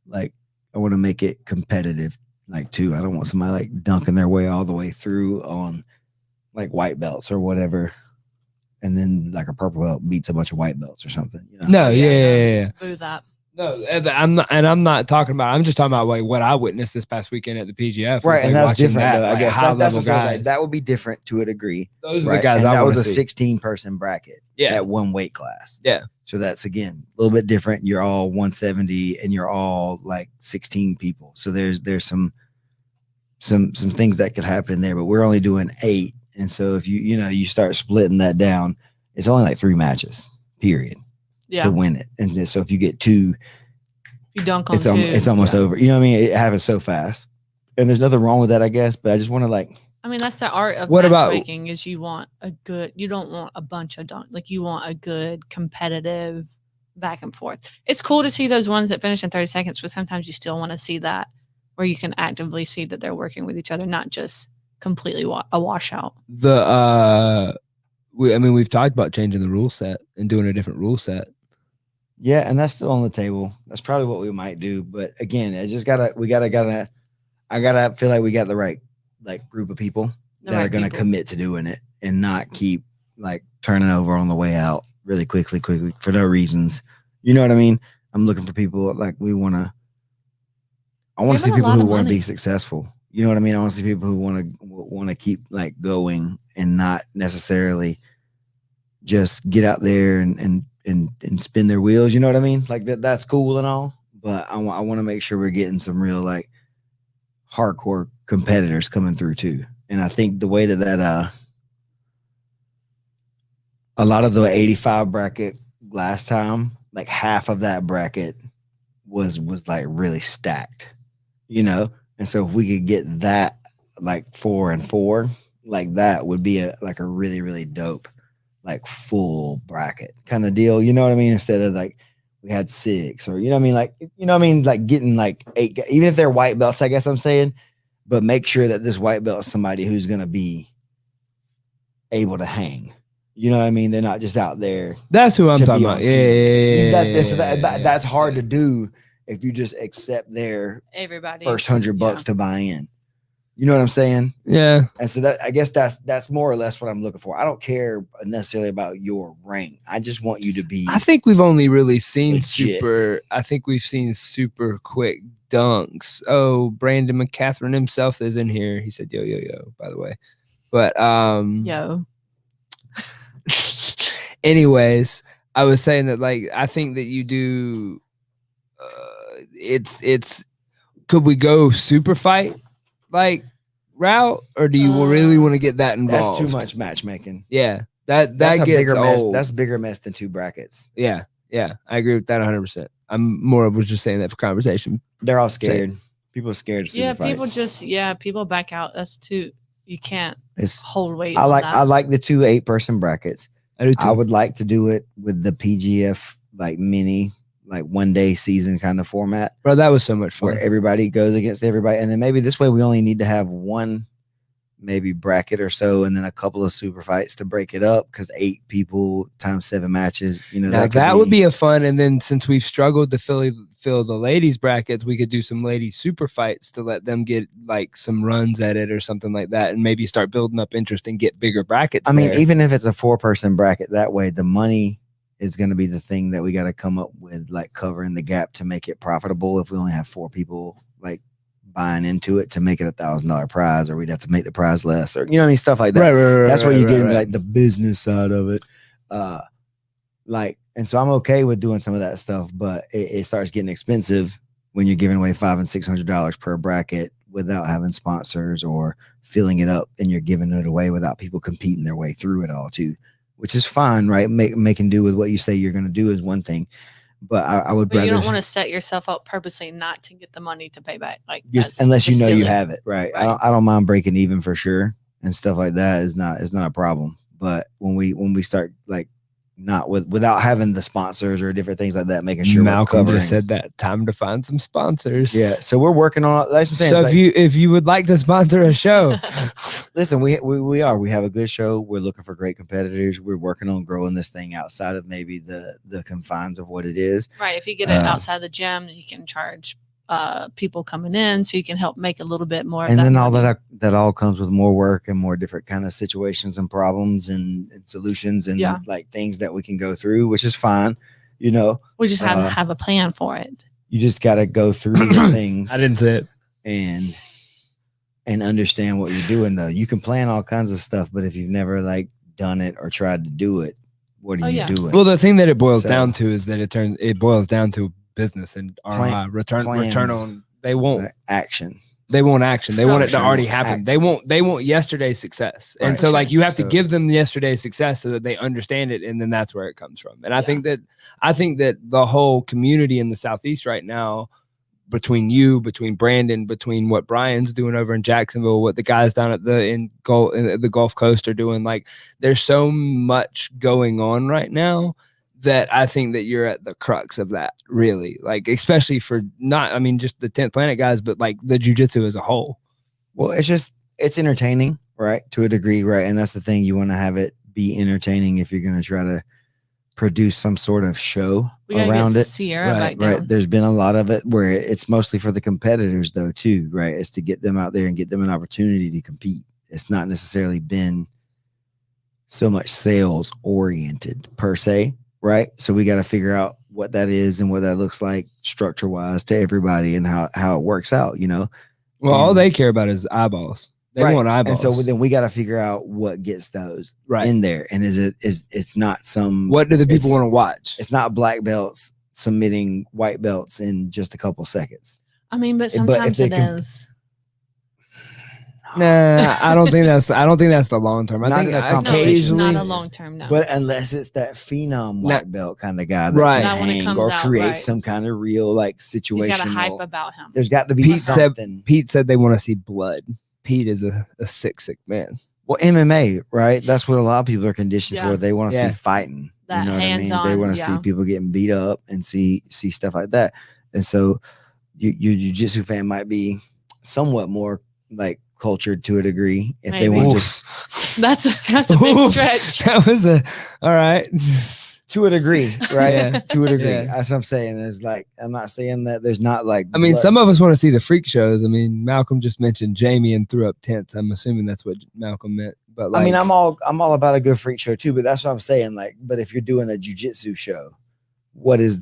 like I want to make it competitive, like too. I don't want somebody like dunking their way all the way through on like white belts or whatever, and then like a purple belt beats a bunch of white belts or something. You know?
No, yeah.
Boo that.
No, I'm not talking about. I'm just talking about like what I witnessed this past weekend at the PGF.
Right,
like
and that's different. Though, I
like
guess that's what
guys.
like, that would be different to a degree.
Those are the guys.
And
that
was a
see.
16-person bracket.
Yeah,
at one weight class.
Yeah,
so that's again a little bit different. You're all 170, and you're all like 16 people. So there's some things that could happen there, but we're only doing 8, and so if you start splitting that down, it's only like 3 matches, period, to win it. And so if you get 2.
You dunk on
it's almost over. You know what I mean? It happens so fast, and there's nothing wrong with that, I guess. But I just want to like.
I mean, that's the art of matchmaking. Is you want a good. You don't want a bunch of dunk. Like you want a good competitive back and forth. It's cool to see those ones that finish in 30 seconds, but sometimes you still want to see that where you can actively see that they're working with each other, not just completely a washout.
We've talked about changing the rule set and doing a different rule set.
Yeah, and that's still on the table. That's probably what we might do. But again, I gotta feel like we got the right like group of people that are gonna commit to doing it and not keep like turning over on the way out really quickly for no reasons. You know what I mean? I'm looking for people like I want to see people who want to be successful. You know what I mean? I want to see people who want to keep like going and not necessarily just get out there and spin their wheels. You know what I mean? Like that's cool and all, but I want to make sure we're getting some real like hardcore competitors coming through too. And I think the way that a lot of the 85 bracket last time, like half of that bracket was like really stacked, you know? And so if we could get that like 4 and 4, like that would be a really, really dope, like full bracket kind of deal. You know what I mean? Instead of like we had 6 or, you know what I mean? Like, you know what I mean? Like getting like 8, even if they're white belts, I guess I'm saying, but make sure that this white belt is somebody who's going to be able to hang. You know what I mean? They're not just out there.
That's who I'm talking about. Yeah.
That's hard to do if you just accept their
Everybody
first $100 to buy in. You know what I'm saying?
Yeah.
And so that, I guess that's more or less what I'm looking for. I don't care necessarily about your rank. I just want you to be.
I think we've only really seen
legit.
we've seen super quick dunks. Oh, Brandon McCatherine himself is in here. He said, yo, by the way. But,
yo.
anyways, I was saying that, like, I think that you do, it's, could we go super fight? Like route, or do you really want to get that involved?
That's too much matchmaking.
Yeah, that's
gets
a bigger
mess.
old.
That's a bigger mess than 2 brackets.
Yeah, I agree with that 100%. I'm more of was just saying that for conversation.
They're all scared. People are scared of super fights.
People back out. That's too. You can't
It's
hold weight.
I like the 2 8-person brackets.
I do too.
I would like to do it with the PGF like mini, like 1-day season kind of format.
Bro, that was so much fun.
Where everybody goes against everybody. And then maybe this way we only need to have 1 maybe bracket or so, and then a couple of super fights to break it up, because 8 people times 7 matches, you know,
now, that would be a fun. And then since we've struggled to fill the ladies brackets, we could do some ladies super fights to let them get like some runs at it or something like that, and maybe start building up interest and get bigger brackets.
I mean, even if it's a 4-person bracket, that way the money is going to be the thing that we got to come up with, like covering the gap to make it profitable. If we only have 4 people like buying into it to make it $1,000 prize, or we'd have to make the prize less, or, you know what I mean, stuff like that.
Right,
that's where you get into like the business side of it. Like, and so I'm okay with doing some of that stuff, but it starts getting expensive when you're giving away $500 and $600 per bracket without having sponsors or filling it up, and you're giving it away without people competing their way through it all too, which is fine, right? Making do with what you say you're going to do is one thing, but I would rather.
You don't want to set yourself up purposely not to get the money to pay back, like
just, unless you know you have it, right? I don't mind breaking even for sure, and stuff like that is not a problem. But when we start like not without having the sponsors or different things like that, making sure
Malcolm just said that time to find some sponsors.
Yeah, so we're working on. That's what I'm saying.
So if you would like to sponsor a show,
listen, we have a good show. We're looking for great competitors. We're working on growing this thing outside of maybe the confines of what it is.
Right. If you get it outside the gym, you can charge people coming in, so you can help make a little bit more.
And then all that all comes with more work and more different kind of situations and problems and solutions and like things that we can go through, which is fine. You know,
we just have to have a plan for it.
You just got to go through the things.
I didn't say it.
And understand what you're doing, though. You can plan all kinds of stuff, but if you've never like done it or tried to do it, what are you doing?
Well, the thing that it boils down to is that it boils down to business and return on. They won't
action.
They want action. They want it to already happen. They want yesterday's success. And so like you have to give them yesterday's success so that they understand it, and then that's where it comes from. And I think that the whole community in the Southeast right now, between Brandon, between what Brian's doing over in Jacksonville, what the guys down at the Gulf Coast are doing, like there's so much going on right now that I think that you're at the crux of that, really, like, especially for just the 10th Planet guys, but like the jiu-jitsu as a whole.
Well, it's entertaining, right? To a degree, right? And that's the thing, you want to have it be entertaining if you're going to try to produce some sort of show around it.
Sierra
right. There's been a lot of it where it's mostly for the competitors though, too, right? It's to get them out there and get them an opportunity to compete. It's not necessarily been so much sales oriented per se. Right. So we got to figure out what that is and what that looks like structure wise to everybody and how it works out, you know?
Well, all they care about is eyeballs. They want eyeballs.
And so then we got to figure out what gets those in there. And it's not
what do the people want to watch?
It's not black belts submitting white belts in just a couple seconds.
I mean, but sometimes it is.
Nah, I don't think that's the long term. I think
occasionally, not a long term. No,
but unless it's that phenom white belt kind of guy that can hang or create some kind of real like situation.
He's got a hype about him.
There's got to be something.
Pete said they want to see blood. Pete is a sick man.
Well, MMA, right? That's what a lot of people are conditioned
Yeah.
for. They want to
Yeah.
see fighting.
That
You know what I mean? They
hands-on,
want to see people getting beat up and see stuff like that. And so your jiu-jitsu fan might be somewhat more like cultured to a degree if they want to just
That's a big stretch.
That was all right.
to a degree, right?
Yeah.
To a degree.
Yeah.
That's what I'm saying. There's like, I'm not saying that there's not like,
I mean,
blood.
some of us want to see the freak shows. I mean, Malcolm just mentioned Jamie and threw up tents. I'm assuming that's what Malcolm meant. But like,
I mean, I'm all about a good freak show too, but that's what I'm saying. Like, but if you're doing a jiu-jitsu show, what is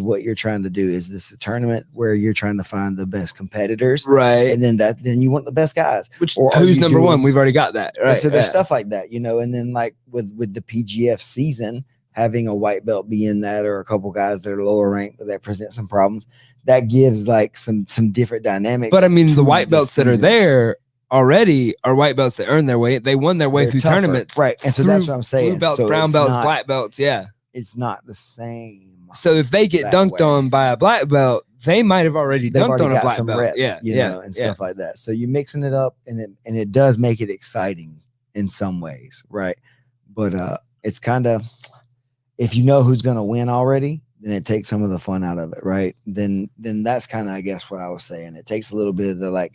what you're trying to do? Is this a tournament where you're trying to find the best competitors?
right.
And then you want the best guys.
Which
or are
who's
you
number
doing-
one? We've already got that.
And
Right.
so there's
yeah.
stuff like that, and then like with the PGF season, having a white belt be in that or a couple guys that are lower ranked that present some problems, that gives like some different dynamics.
But I mean,
to
the white belts that are
season.
there already are white belts that earn their way. They won their way
They're
through
tougher,
tournaments.
right? And so that's what I'm saying.
Blue belts,
So
brown
it's
belts,
not-
black belts. Yeah.
It's not the same.
So if they get
that
dunked
way.
on by a black belt, they might have already
They've
dunked
already
on a
got
black
some
belt.
rep,
Yeah.
and stuff like that. So you're mixing it up, and it does make it exciting in some ways, right? But it's kind of, if you know who's going to win already, then it takes some of the fun out of it, right? Then that's kind of, I guess, what I was saying. It takes a little bit of the like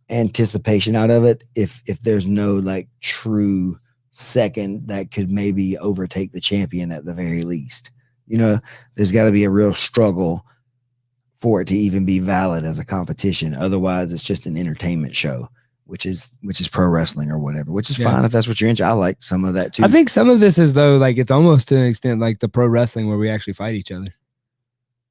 anticipation out of it. If there's no like true second that could maybe overtake the champion at the very least, there's got to be a real struggle for it to even be valid as a competition. Otherwise, it's just an entertainment show, which is pro wrestling or whatever, which is fine if that's what you're into. I like some of that too.
I think some of this is though, like it's almost to an extent like the pro wrestling where we actually fight each other.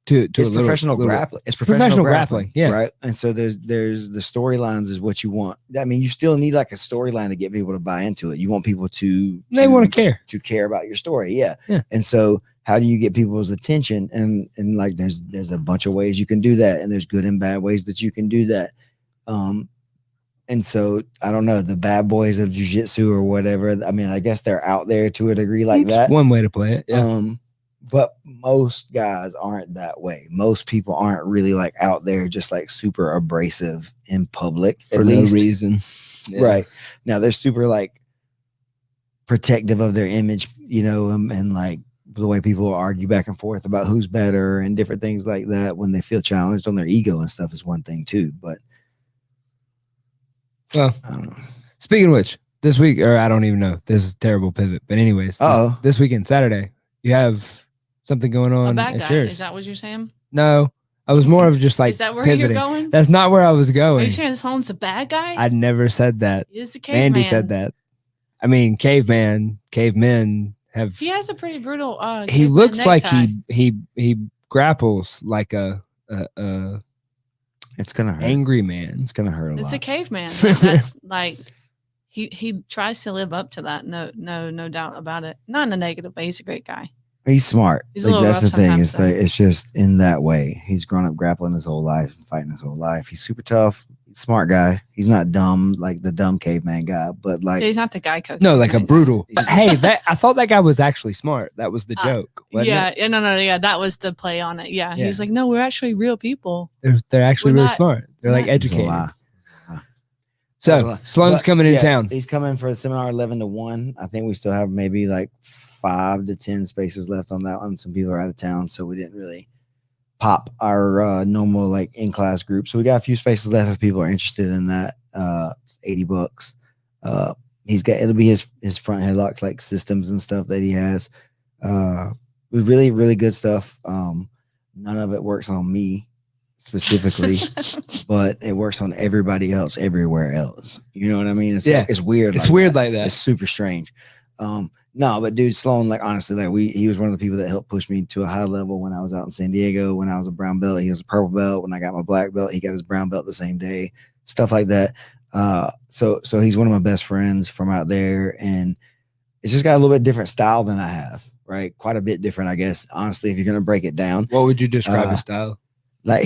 It's professional grappling. It's professional grappling,
yeah.
Right. And so there's the storylines is what you want. I mean, you still need like a storyline to get people to buy into it. You want people
They want to
care about your story. Yeah.
Yeah.
And so how do you get people's attention? And like there's a bunch of ways you can do that, and there's good and bad ways that you can do that. And so I don't know, the bad boys of jiu-jitsu or whatever. I mean, I guess they're out there to a degree like
It's
that.
one way to play it. Yeah.
But most guys aren't that way. Most people aren't really like out there just like super abrasive in public
For
at
no
least.
reason. Yeah.
Right. Now they're super like protective of their image, and like the way people argue back and forth about who's better and different things like that when they feel challenged on their ego and stuff is one thing too. But
Well,
I don't know.
speaking of which, this week, or I don't even know, this is a terrible pivot. But anyways, this weekend, Saturday, you have something going
A
on
bad
at
guy.
yours.
Is that what you're saying?
No, I was more of just like
Is that where
pivoting.
you're going?
That's not where I was
Are
going.
you saying Sloan's a bad guy?
I never said that.
He is a caveman.
Mandy said that. I mean, cavemen have.
He has a pretty brutal.
He
caveman
looks like
necktie.
he grapples like a
It's gonna hurt.
angry man.
It's gonna hurt a
It's
lot.
a caveman. That's like he tries to live up to that. No doubt about it. Not in a negative way. He's a great guy.
He's smart.
He's a little
That's the
rough
thing.
sometimes,
It's like it's just in that way. He's grown up grappling his whole life, fighting his whole life. He's super tough, smart guy. He's not dumb like the dumb caveman guy, but like
He's not the guy coach.
No, like a brutal. But hey, I thought that guy was actually smart. That was the joke. wasn't
Yeah,
it?
no, yeah, that was the play on it. Yeah,
Yeah.
he's like, no, we're actually real people.
They're actually
We're
really
not-
smart. They're like
not-
it's a
educated.
lie. It's a
So
lie.
Sloan's
But,
coming in
yeah,
town.
He's coming for the seminar 11 to 1. I think we still have maybe like 5 to 10 spaces left on that one. Some people are out of town, so we didn't really pop our normal like in-class group. So we got a few spaces left if people are interested in that. It's $80. It'll be his front headlocks like systems and stuff that he has. With really, really good stuff. None of it works on me specifically, but it works on everybody else everywhere else. You know what I mean? It's
Yeah.
it's weird.
It's weird
that.
like that.
It's super strange. No, but dude, Sloan, like honestly, like he was one of the people that helped push me to a high level when I was out in San Diego. When I was a brown belt, he was a purple belt. When I got my black belt, he got his brown belt the same day. Stuff like that. So he's one of my best friends from out there, and it's just got a little bit different style than I have, right? Quite a bit different, I guess. Honestly, if you're gonna break it down,
What would you describe his style?
like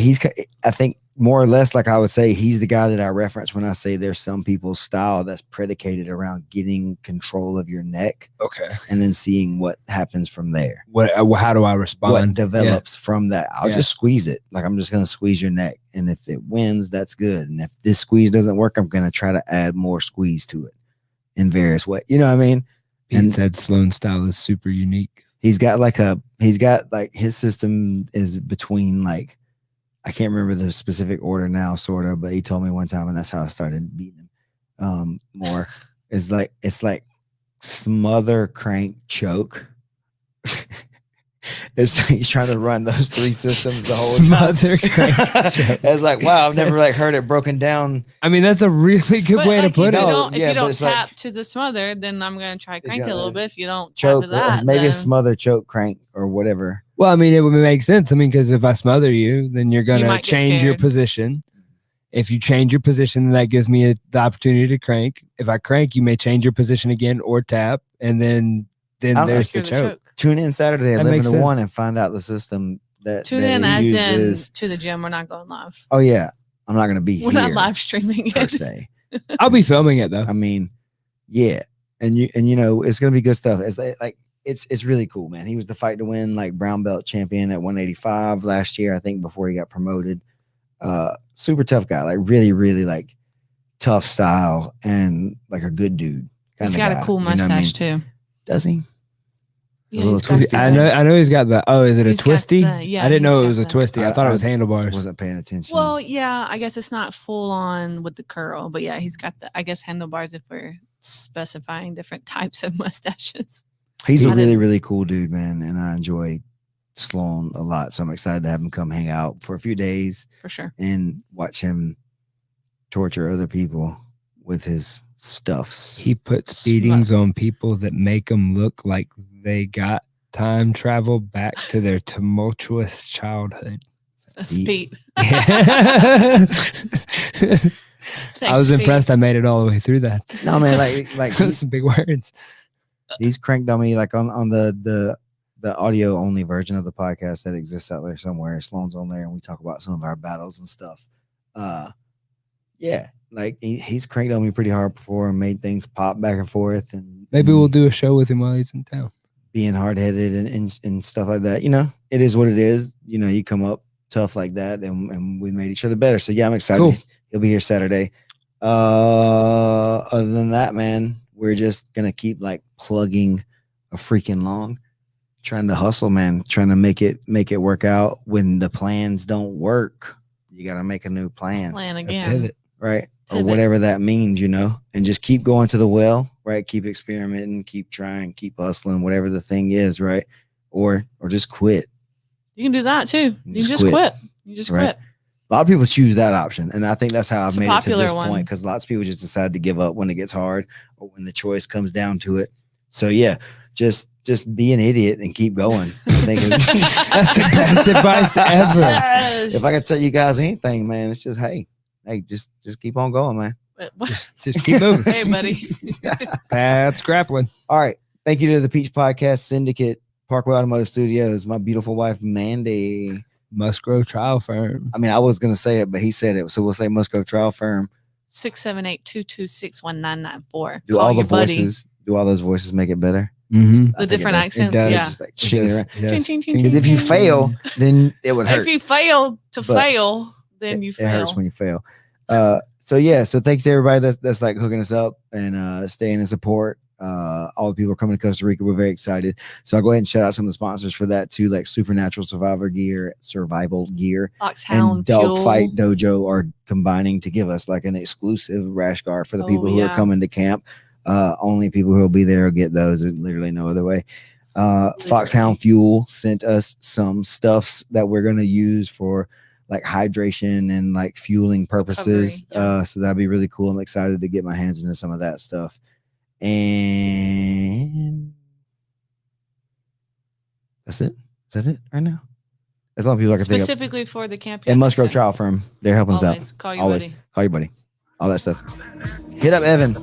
I think more or less, like I would say, he's the guy that I reference when I say there's some people's style that's predicated around getting control of your neck
Okay.
and then seeing what happens from there.
How do I respond?
What develops from that. I'll
Yeah.
just squeeze it. Like I'm just going to squeeze your neck. And if it wins, that's good. And if this squeeze doesn't work, I'm going to try to add more squeeze to it in various ways. You know what I mean?
Pete said Sloan's style is super unique.
He's got like his system is between like, I can't remember the specific order now, sort of, but he told me one time, and that's how I started beating him more. It's like smother, crank, choke. He's trying to run those three systems the whole time.
Smother, crank, choke.
It's like, wow, I've never like heard it broken down.
I mean, that's a really good way to put it.
If
Yeah,
you
but
don't
it's like-
tap to the smother, then I'm going to try crank it a little bit. If you don't
Choke,
tap to that,
maybe a
then
smother, choke, crank, or whatever.
Well, I mean, it would make sense. I mean, because if I smother you, then you're going to
might get
change your
scared.
position. If you change your position, that gives me the opportunity to crank. If I crank, you may change your position again or tap, and then there's the
secure
choke.
Tune in Saturday at
That
11
makes
to
sense.
1 and find out the system that
tune
that
in
he
as
uses.
in to the gym. We're not going live.
Oh yeah, I'm not going to be
We're
here
not live streaming
per
it.
se.
I'll be filming it though.
I mean, yeah, and you know it's going to be good stuff. It's really cool, man. He was the fight to win like brown belt champion at 185 last year, I think, before he got promoted. Super tough guy, like really like tough style and like a good dude.
He's got a cool mustache too.
Does he?
Yeah,
A little
he's got
twisty.
the-
I know he's got the. Oh, is it a
He's got
twisty?
the-
I didn't know it
he's
was a
got the-
twisty. I thought it was handlebars.
Wasn't paying attention.
Well, yeah, I guess it's not full on with the curl, but yeah, he's got the, I guess, handlebars if we're specifying different types of mustaches.
He's a
I
really
didn't-
really cool dude, man, and I enjoy Sloan a lot. So I'm excited to have him come hang out for a few days
For sure.
and watch him torture other people with his stuffs.
He puts beatings on people that make them look like they got time travel back to their tumultuous childhood.
That's
Pete.
Pete.
I
Thanks,
was
Pete.
impressed. I made it all the way through that.
No man, like
Those some big words.
he's cranked on me like on the audio only version of the podcast that exists out there somewhere. Sloan's on there and we talk about some of our battles and stuff. Yeah, like he's cranked on me pretty hard before and made things pop back and forth, and
Maybe we'll do a show with him while he's in town.
being hard-headed and stuff like that. You know, it is what it is. You know, you come up tough like that and we made each other better. So yeah, I'm excited.
Cool.
He'll be here Saturday. Other than that, man, we're just gonna keep like plugging a freaking long, trying to hustle, man, trying to make it work out. When the plans don't work, you gotta make a new plan,
Plan
A
again.
pivot.
right? Or
Pivot.
whatever that means, you know, and just keep going to the well, right? Keep experimenting, keep trying, keep hustling, whatever the thing is, right? Or just quit.
You can do that too. You
Just
just
quit.
quit. You just
Right.
quit.
A lot of people choose that option, and I think that's how I've
It's a
made it to
popular
this
one.
point, because lots of people just decide to give up when it gets hard or when the choice comes down to it. So yeah, just be an idiot and keep going. I think it's-
That's the best advice ever.
Yes.
if I can tell you guys anything, man, it's just hey, just keep on going, man.
Just keep moving.
Hey, buddy.
That's grappling.
All right, thank you to the Peach Podcast Syndicate, Parkway Automotive Studios, my beautiful wife Mandy.
Musgrove Trial Firm.
I mean, I was gonna say it, but he said it, so we'll say Musgrove Trial Firm.
678-226-1994.
Do
Call
all the
your buddy.
voices? Do all those voices make it better?
Mm-hmm.
I think it
different
does.
accents,
It does.
yeah.
It's just like ching.
Ching, ching, ching,
Because if you fail, then it would hurt.
If you fail to
But
fail, then you
It
fail.
hurts when you fail. So yeah, so thanks to everybody that's like hooking us up and staying in support. All the people are coming to Costa Rica. We're very excited. So I'll go ahead and shout out some of the sponsors for that too, like Supernatural Survival Gear, and
Foxhound
Dogfight
Fuel.
Dojo are combining to give us like an exclusive rash guard for the
Oh,
people who are
yeah.
coming to camp. Only people who will be there will get those. There's literally no other way. Foxhound Fuel sent us some stuffs that we're going to use for like hydration and like fueling purposes.
Recovery,
So that'd be really cool. I'm excited to get my hands into some of that stuff. And that's it. Is that it right now? That's all the people I can think of.
Specifically for the camp.
And Musgrove
Center.
Trial Firm. They're helping us out.
Always call your
Always.
buddy.
Call your buddy. All that stuff. Hit up Evan.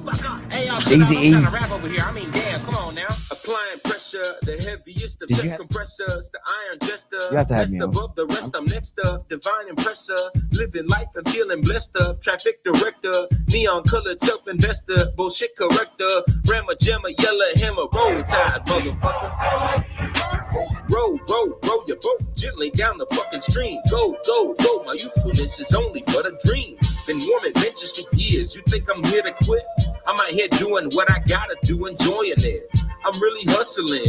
Hey, y'all,
Easy
I'm
E.
trying to rap over here. I mean, damn, come on now.
Applying pressure, the heaviest, the
Did you
best
have-
compressors, the iron jester.
You have to have
best
me on.
above the rest, I'm next up. Divine impressor, living life and feeling blessed up. Traffic director, neon colored self investor, bullshit corrector. Rammer, jammer, yellow hammer, roll tide, motherfucker. Row your boat gently down the fucking stream. Go. My youthfulness is only but a dream. Been warming benches for years. You think I'm here to quit? I'm out here doing what I gotta do, enjoying it. I'm really hustling,